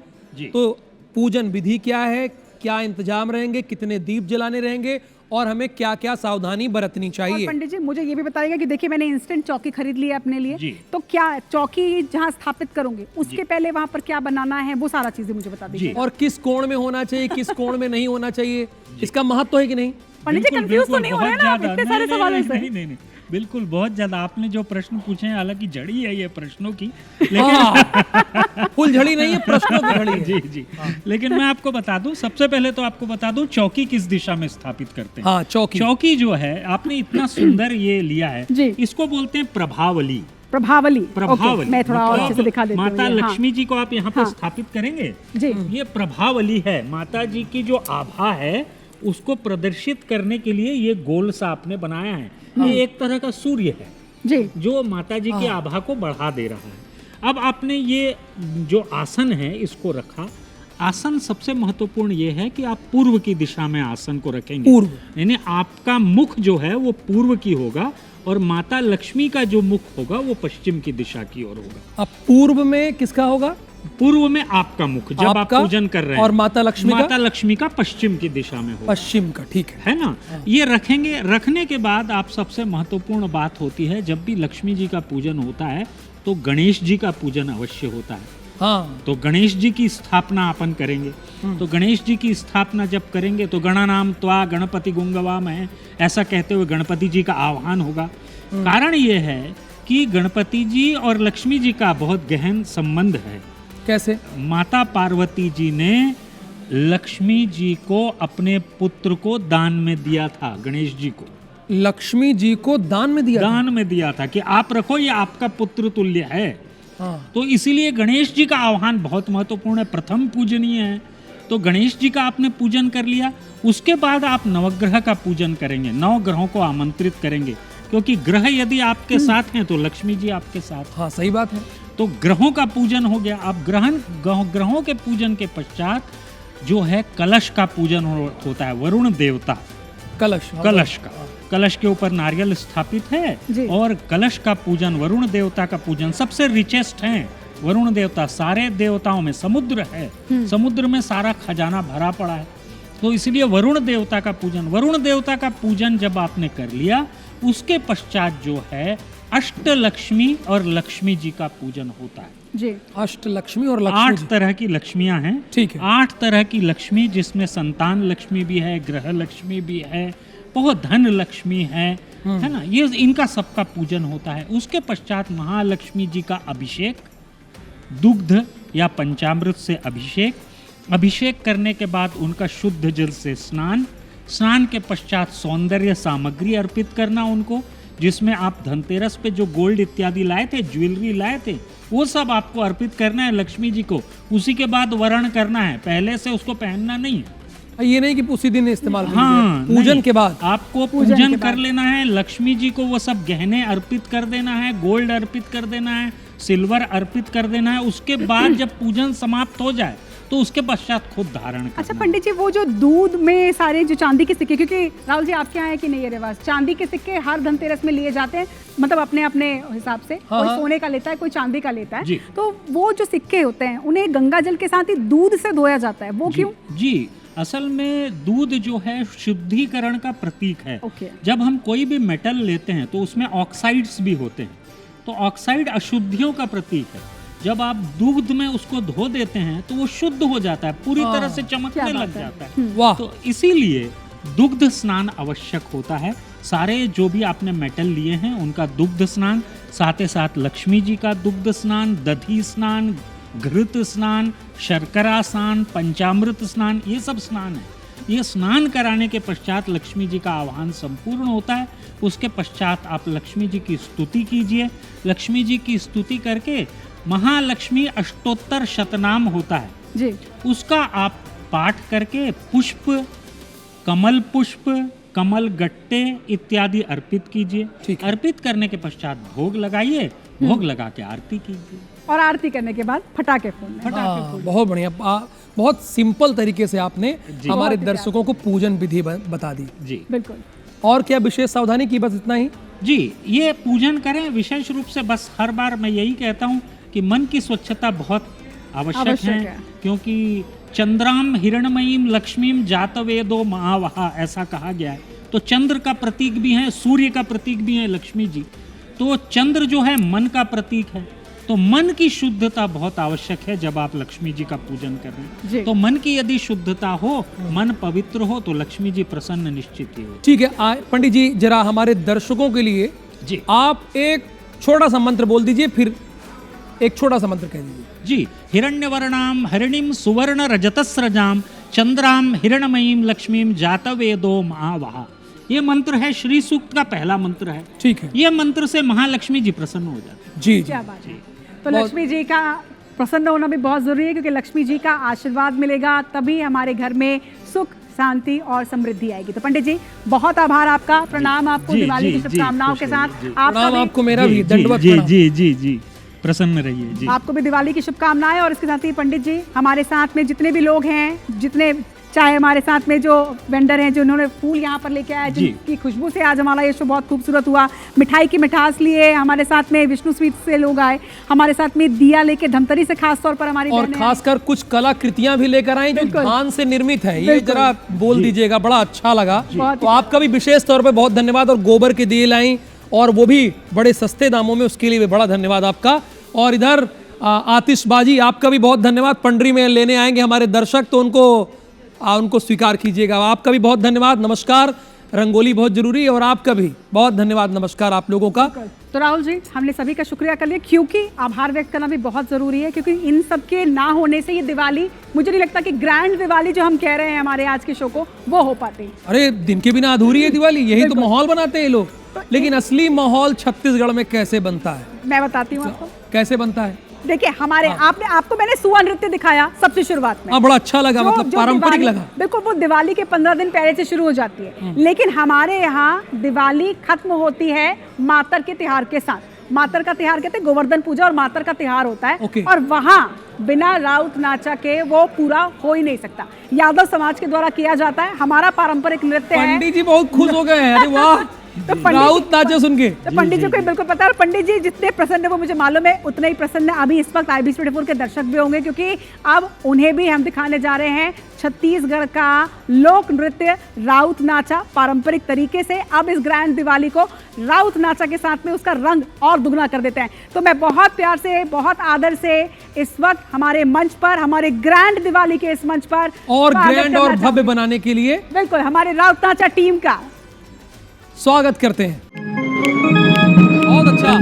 तो पूजन विधि क्या है, क्या इंतजाम रहेंगे, कितने दीप जलाने रहेंगे और हमें क्या क्या सावधानी बरतनी और चाहिए। पंडित जी मुझे ये भी बताइएगा कि देखिए मैंने इंस्टेंट चौकी खरीद ली है अपने लिए, तो क्या चौकी जहाँ स्थापित करूंगी उसके पहले वहां पर क्या बनाना है, वो सारा चीजें मुझे बता दीजिए। और किस कोण में होना चाहिए, किस कोण में नहीं होना चाहिए, इसका महत्व है कि नहीं? पंडित जी कंफ्यूज तो नहीं हो रहे ना आप इतने सारे सवालों से? नहीं, बिल्कुल बहुत ज्यादा आपने जो प्रश्न पूछे हैं, हालांकि जड़ी है ये प्रश्नों की, लेकिन फुल झड़ी नहीं है, प्रश्नों की झड़ी है। जी। लेकिन मैं आपको बता दूं, सबसे पहले तो आपको बता दूं चौकी किस दिशा में स्थापित करते हैं। हाँ, चौकी जो है आपने इतना सुंदर ये लिया है, इसको बोलते हैं प्रभावली। मैं थोड़ा और अच्छे से दिखा देती हूं। माता लक्ष्मी जी को आप यहाँ पर स्थापित करेंगे जी। ये प्रभावली है, माता जी की जो आभा है उसको प्रदर्शित करने के लिए ये गोल सा आपने बनाया है। ये एक तरह का सूर्य है जी, जो माता जी की आभा को बढ़ा दे रहा है। अब आपने ये जो आसन है इसको रखा। आसन सबसे महत्वपूर्ण ये है कि आप पूर्व की दिशा में आसन को रखेंगे। पूर्व यानी आपका मुख जो है वो पूर्व की होगा और माता लक्ष्मी का जो मुख होगा वो पश्चिम की दिशा की ओर होगा। अब पूर्व में किसका होगा? पूर्व में आपका मुख, जब आप पूजन कर रहे हैं। और माता लक्ष्मी का पश्चिम की दिशा में होगा। पश्चिम का, ठीक है ना? ये रखेंगे। रखने के बाद आप सबसे महत्वपूर्ण बात होती है, जब भी लक्ष्मी जी का पूजन होता है तो गणेश जी का पूजन अवश्य होता है। हाँ, तो गणेश जी की स्थापना अपन करेंगे। तो गणेश जी की स्थापना जब करेंगे तो गणानाम त्वा गणपति गुंगवाम है, ऐसा कहते हुए गणपति जी का आह्वान होगा। कारण ये है कि गणपति जी और लक्ष्मी जी का बहुत गहन संबंध है। कैसे? माता पार्वती जी ने लक्ष्मी जी को अपने पुत्र को दान में दिया था। गणेश जी को लक्ष्मी जी को दान में दिया था कि आप रखो, ये आपका पुत्र तुल्य है। हाँ। तो इसीलिए गणेश जी का आह्वान बहुत महत्वपूर्ण है, प्रथम पूजनीय है। तो गणेश जी का आपने पूजन कर लिया। उसके बाद आप नवग्रह का पूजन करेंगे, 9 ग्रहों को आमंत्रित करेंगे, क्योंकि ग्रह यदि आपके साथ हैं तो लक्ष्मी जी आपके साथ। हाँ, सही बात है। तो ग्रहों का पूजन हो गया। अब ग्रहों के पूजन के पश्चात जो है कलश का पूजन होता है। वरुण देवता कलश के ऊपर नारियल स्थापित है और कलश का पूजन, वरुण देवता का पूजन सबसे रिचेस्ट है। वरुण देवता सारे देवताओं में, समुद्र है, समुद्र में सारा खजाना भरा पड़ा है, तो इसलिए वरुण देवता का पूजन जब आपने कर लिया, उसके पश्चात जो है अष्टलक्ष्मी और लक्ष्मी जी का पूजन होता है जी। अष्टलक्ष्मी और लक्ष्मी, 8 तरह की लक्ष्मियां हैं। ठीक है। 8 तरह की लक्ष्मी, जिसमें संतान लक्ष्मी भी है, ग्रह लक्ष्मी भी है, बहुत धन लक्ष्मी है ना? ये इनका सबका पूजन होता है। उसके पश्चात महालक्ष्मी जी का अभिषेक, दुग्ध या पंचामृत से अभिषेक करने के बाद उनका शुद्ध जल से स्नान के पश्चात सौंदर्य सामग्री अर्पित करना उनको, जिसमें आप धनतेरस पे जो गोल्ड इत्यादि लाए थे, ज्वेलरी लाए थे, वो सब आपको अर्पित करना है लक्ष्मी जी को। उसी के बाद वरण करना है, पहले से उसको पहनना नहीं है। ये नहीं कि उसी दिन इस्तेमाल करेंगे। हाँ, पूजन के बाद आपको पूजन कर लेना है। लक्ष्मी जी को वो सब गहने अर्पित कर देना है, गोल्ड अर्पित कर देना है, सिल्वर अर्पित कर देना है। उसके बाद जब पूजन समाप्त हो जाए तो उसके पश्चात खुद धारण करना। अच्छा पंडित जी, वो जो दूध में सारे जो चांदी के सिक्के, क्योंकि राहुल जी आपके यहाँ है कि नहीं ये रिवाज, चांदी के सिक्के हर धनतेरस में लिए जाते हैं, मतलब अपने अपने हिसाब से। कोई सोने का लेता है, कोई चांदी का लेता है। तो वो जो सिक्के होते हैं उन्हें गंगा जल के साथ ही दूध से धोया जाता है, वो क्यों? जी, असल में दूध जो है शुद्धिकरण का प्रतीक है। जब हम कोई भी मेटल लेते हैं तो उसमें ऑक्साइड्स भी होते हैं, तो ऑक्साइड अशुद्धियों का प्रतीक है। जब आप दूध में उसको धो देते हैं तो वो शुद्ध हो जाता है, पूरी तरह से चमकने लग जाता है। तो इसीलिए दुग्ध स्नान आवश्यक होता है। सारे जो भी आपने मेटल लिए हैं उनका दुग्ध स्नान, साथ ही साथ लक्ष्मी जी का दुग्ध स्नान, दधी स्नान, घृत स्नान, शर्करा स्नान, पंचामृत स्नान, ये सब स्नान है। ये स्नान कराने के पश्चात लक्ष्मी जी का आह्वान संपूर्ण होता है। उसके पश्चात आप लक्ष्मी जी की स्तुति कीजिए। लक्ष्मी जी की स्तुति करके महालक्ष्मी अष्टोत्तर शतनाम होता है जी, उसका आप पाठ करके पुष्प, कमल पुष्प, कमल गट्टे इत्यादि अर्पित कीजिए। अर्पित करने के पश्चात भोग लगाइए, भोग लगा के आरती कीजिए, और आरती करने के बाद फटाके फोड़ने। बहुत बढ़िया, बहुत सिंपल तरीके से आपने हमारे दर्शकों को पूजन विधि बता दी जी। बिल्कुल। और क्या विशेष सावधानी की? बस इतना ही जी। ये पूजन करें विशेष रूप से, बस हर बार मैं यही कहता हूँ कि मन की स्वच्छता बहुत आवश्यक है, क्योंकि चंद्राम हिरणमयीम लक्ष्मीम जातवेदो महावहा ऐसा कहा गया है। तो चंद्र का प्रतीक भी है, सूर्य का प्रतीक भी है लक्ष्मी जी। तो चंद्र जो है मन का प्रतीक है, तो मन की शुद्धता बहुत आवश्यक है जब आप लक्ष्मी जी का पूजन कर रहे हैं। तो मन की यदि शुद्धता हो, मन पवित्र हो, तो लक्ष्मी जी प्रसन्न निश्चित ही हो। ठीक है पंडित जी, जरा हमारे दर्शकों के लिए जी आप एक छोटा सा मंत्र बोल दीजिए, फिर एक छोटा सा मंत्र कह दीजिए। जी, हिरण्यवर्णाम हरिणीम सुवर्ण रजतस्रजाम चंद्राम हिरणमयीम लक्ष्मीम जातवेदो महावहा। ये मंत्र है, श्री सूक्त का पहला मंत्र है। ठीक है, ये मंत्र से महालक्ष्मी जी प्रसन्न हो जाती है। जी क्या बात है। तो लक्ष्मी जी का प्रसन्न होना भी बहुत जरूरी है, क्योंकि लक्ष्मी जी का आशीर्वाद मिलेगा तभी हमारे घर में सुख शांति और समृद्धि आएगी। तो पंडित जी बहुत आभार आपका, प्रणाम आपको, दिवाली की शुभकामनाओं के साथ। आपको मेरा भी दंडवत प्रणाम। जी प्रसन्न रहिए जी। आपको भी दिवाली की शुभकामनाएं। और इसके साथ ही पंडित जी हमारे साथ में जितने भी लोग हैं, जितने चाहे हमारे साथ में जो वेंडर हैं, जो उन्होंने फूल यहाँ पर लेके आए, जिनकी खुशबू से आज हमारा ये शो बहुत खूबसूरत हुआ, मिठाई की मिठास लिए हमारे साथ में विष्णु स्वीट से लोग आए, हमारे साथ में दिया लेके धमतरी से खास तौर पर हमारी, और खासकर कुछ कलाकृतियां भी लेकर आई जो धान से निर्मित है। ये जरा बोल दीजिएगा, बड़ा अच्छा लगा। तो आपका भी विशेष तौर पर बहुत धन्यवाद। और गोबर के दिए लाई, और वो भी बड़े सस्ते दामों में, उसके लिए भी बड़ा धन्यवाद आपका। और इधर आतिशबाजी, आपका भी बहुत धन्यवाद। पंडरी में लेने आएंगे हमारे दर्शक, तो उनको स्वीकार कीजिएगा। आपका भी बहुत धन्यवाद, नमस्कार। रंगोली बहुत जरूरी है, और आपका भी बहुत धन्यवाद, नमस्कार आप लोगों का। तो राहुल जी, हमने सभी का शुक्रिया कर लिया, क्योंकि आभार व्यक्त करना भी बहुत जरूरी है, क्योंकि इन सब के ना होने से ये दिवाली, मुझे नहीं लगता कि ग्रैंड दिवाली जो हम कह रहे हैं हमारे आज के शो को, वो हो पाते। अरे दिन के बिना अधूरी है दिवाली, यही तो माहौल बनाते हैं लोग। लेकिन असली माहौल छत्तीसगढ़ में कैसे बनता है, मैं बताती हूँ आपको कैसे बनता है। देखिए हमारे आपको मैंने सुआ नृत्य दिखाया सबसे शुरुआत में। बड़ा अच्छा लगा, मतलब पारंपरिक लगा। बिल्कुल, वो दिवाली के 15 दिन पहले से शुरू हो जाती है, लेकिन हमारे यहाँ दिवाली खत्म होती है मातर के त्योहार के साथ। मातर का त्योहार कहते हैं गोवर्धन पूजा, और मातर का त्योहार होता है। और वहाँ बिना राउत नाचा के वो पूरा हो ही नहीं सकता। यादव समाज के द्वारा किया जाता है, हमारा पारंपरिक नृत्य है। पंडित जी बहुत खुश हो गए हैं, अरे वाह, राउत नाचे सुन के। तो पंडित जी को बिल्कुल पता है, और पंडित जी जितने प्रसन्न है वो मुझे मालूम है, उतने ही प्रसन्न है अभी इस वक्त IB24 के दर्शक भी होंगे, क्योंकि अब उन्हें भी हम दिखाने जा रहे हैं छत्तीसगढ़ का लोक नृत्य राउत नाचा पारंपरिक तरीके से। अब इस ग्रैंड दिवाली को राउत नाचा के साथ में उसका रंग और दुगना कर देते हैं। तो मैं बहुत प्यार से, बहुत आदर से इस वक्त हमारे मंच पर, हमारे ग्रैंड दिवाली के इस मंच पर, और ग्रैंड और भव्य बनाने के लिए बिल्कुल हमारे राउत नाचा टीम का स्वागत करते हैं। बहुत अच्छा।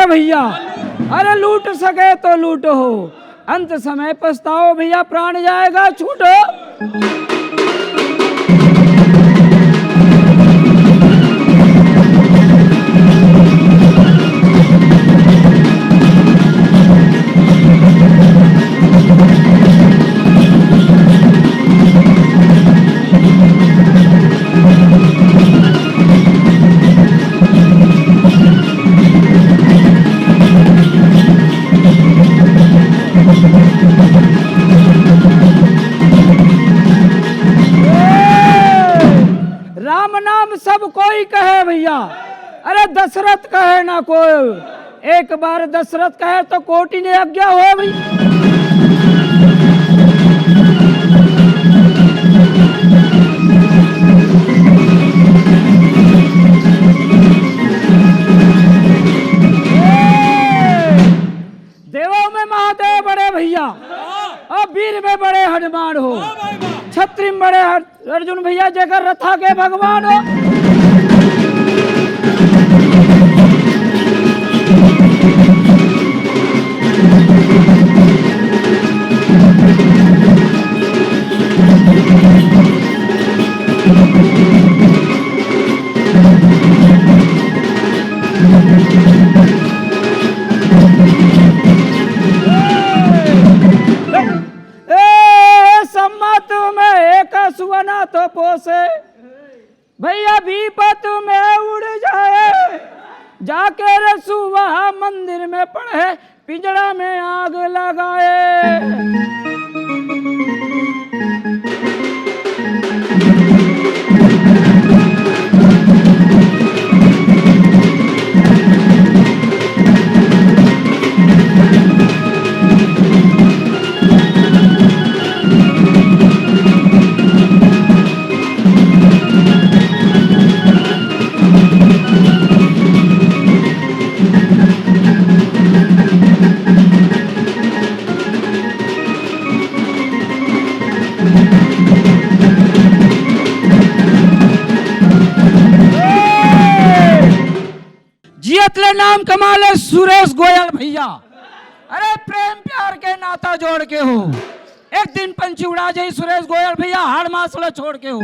भैया, अरे लूट सके तो लूटो, अंत समय पछताओ भैया, प्राण जाएगा छूटो। राम नाम सब कोई कहे भैया, अरे दशरथ कहे ना कोई, एक बार दशरथ कहे तो कोटि ने आज्ञा हो भैया। अर्जुन भैया जगह रथा के भगवान हो। सुवना तो पोसे भैया विपत में उड़ जाए, जाके रसुआ मंदिर में पढ़े, पिंजड़ा में आग लगाए। जियतले नाम कमाले सुरेश गोयल भैया, अरे प्रेम प्यार के नाता जोड़ के हो, एक दिन पंछी उड़ा जाई सुरेश गोयल भैया, हाड़ मासला छोड़ के हो।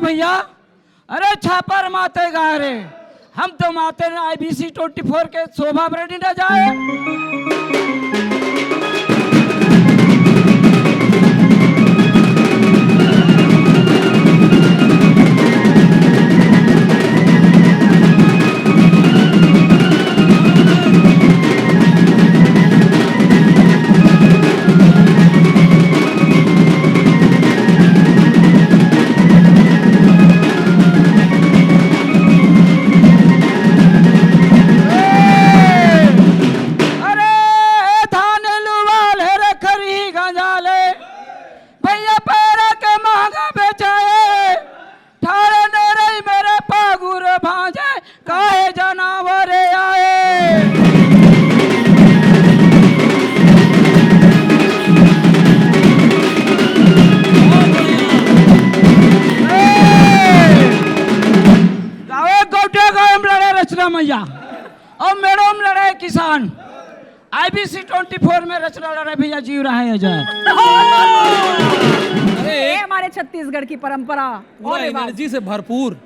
भैया अरे छापर माते गा रे, हम तो माते IBC 24 के शोभा बरनी न जाए। मैया और मैडम लड़े किसान, IBC 24 में रचना लड़े भैया जीव रहा है जाए। अरे हमारे छत्तीसगढ़ की परंपरा और एनर्जी से भरपूर,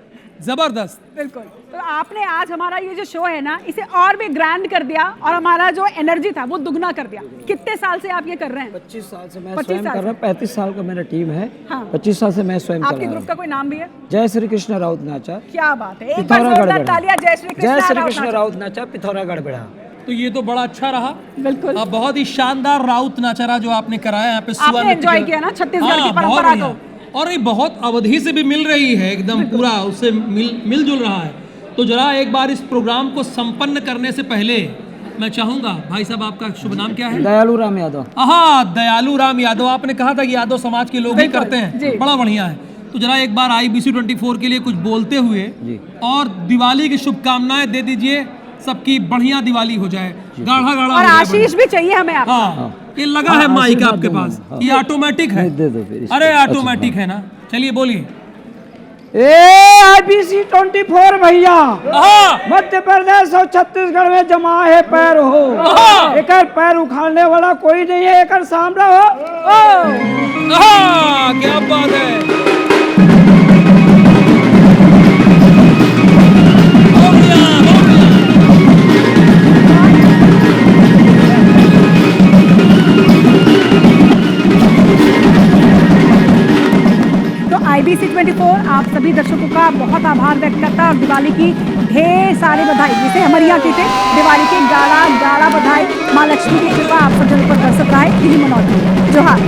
जबरदस्त। बिल्कुल, तो आपने आज हमारा ये जो शो है ना, इसे और भी ग्रैंड कर दिया और हमारा जो एनर्जी था वो दुगना कर दिया। कितने साल से आप ये कर रहे हैं? 25 साल से मैं स्वयं कर रहा हूँ। 35 साल का मेरा टीम है। हाँ। 25 साल से मैं स्वयं कर रहा हूँ। आपके ग्रुप का कोई नाम भी है? जय श्री कृष्ण राउत नाचा। क्या बात है, एक बार जोरदार तालियां जय श्री कृष्ण राउत नाचा, पिथौरागढ़ बेड़ा। तो ये तो बड़ा अच्छा रहा। बिल्कुल, बहुत ही शानदार राउत नाचरा जो आपने कराया यहाँ पे। आपने एंजॉय किया ना छत्तीसगढ़ की परंपरा को, और ये बहुत अवधि से भी मिल रही है, एकदम पूरा उससे मिलजुल रहा है। तो जरा एक बार इस प्रोग्राम को संपन्न करने से पहले मैं चाहूंगा, भाई साहब आपका शुभ नाम क्या है? दयालू राम यादव। हाँ, दयालू राम यादव। आपने कहा था कि यादव समाज के लोग ही करते हैं, बड़ा बढ़िया है। तो जरा एक बार IBC 24 के लिए कुछ बोलते हुए और दिवाली की शुभकामनाएं दे दीजिए, सबकी बढ़िया दिवाली हो जाए, गाढ़ा गाढ़ा। और आशीष भी चाहिए हमें आपका। हाँ, ये लगा है माइक आपके पास, ये ऑटोमेटिक है? दे दो फिर। अरे ऑटोमेटिक है ना, चलिए बोलिए। IBC 24 भैया, मध्य प्रदेश और छत्तीसगढ़ में जमा है पैर हो, एक पैर उखाड़ने वाला कोई नहीं है, एक सामने हो। क्या बात है। IBC 24 आप सभी दर्शकों का बहुत आभार व्यक्त करता है और दिवाली की ढेर सारी बधाई। जिसे हमारे यहाँ कहते हैं दिवाली की गाड़ा गाड़ा बधाई। माँ लक्ष्मी की कृपा आप सब जनों पर बरसत रहा है, यही मनौती। जोहार।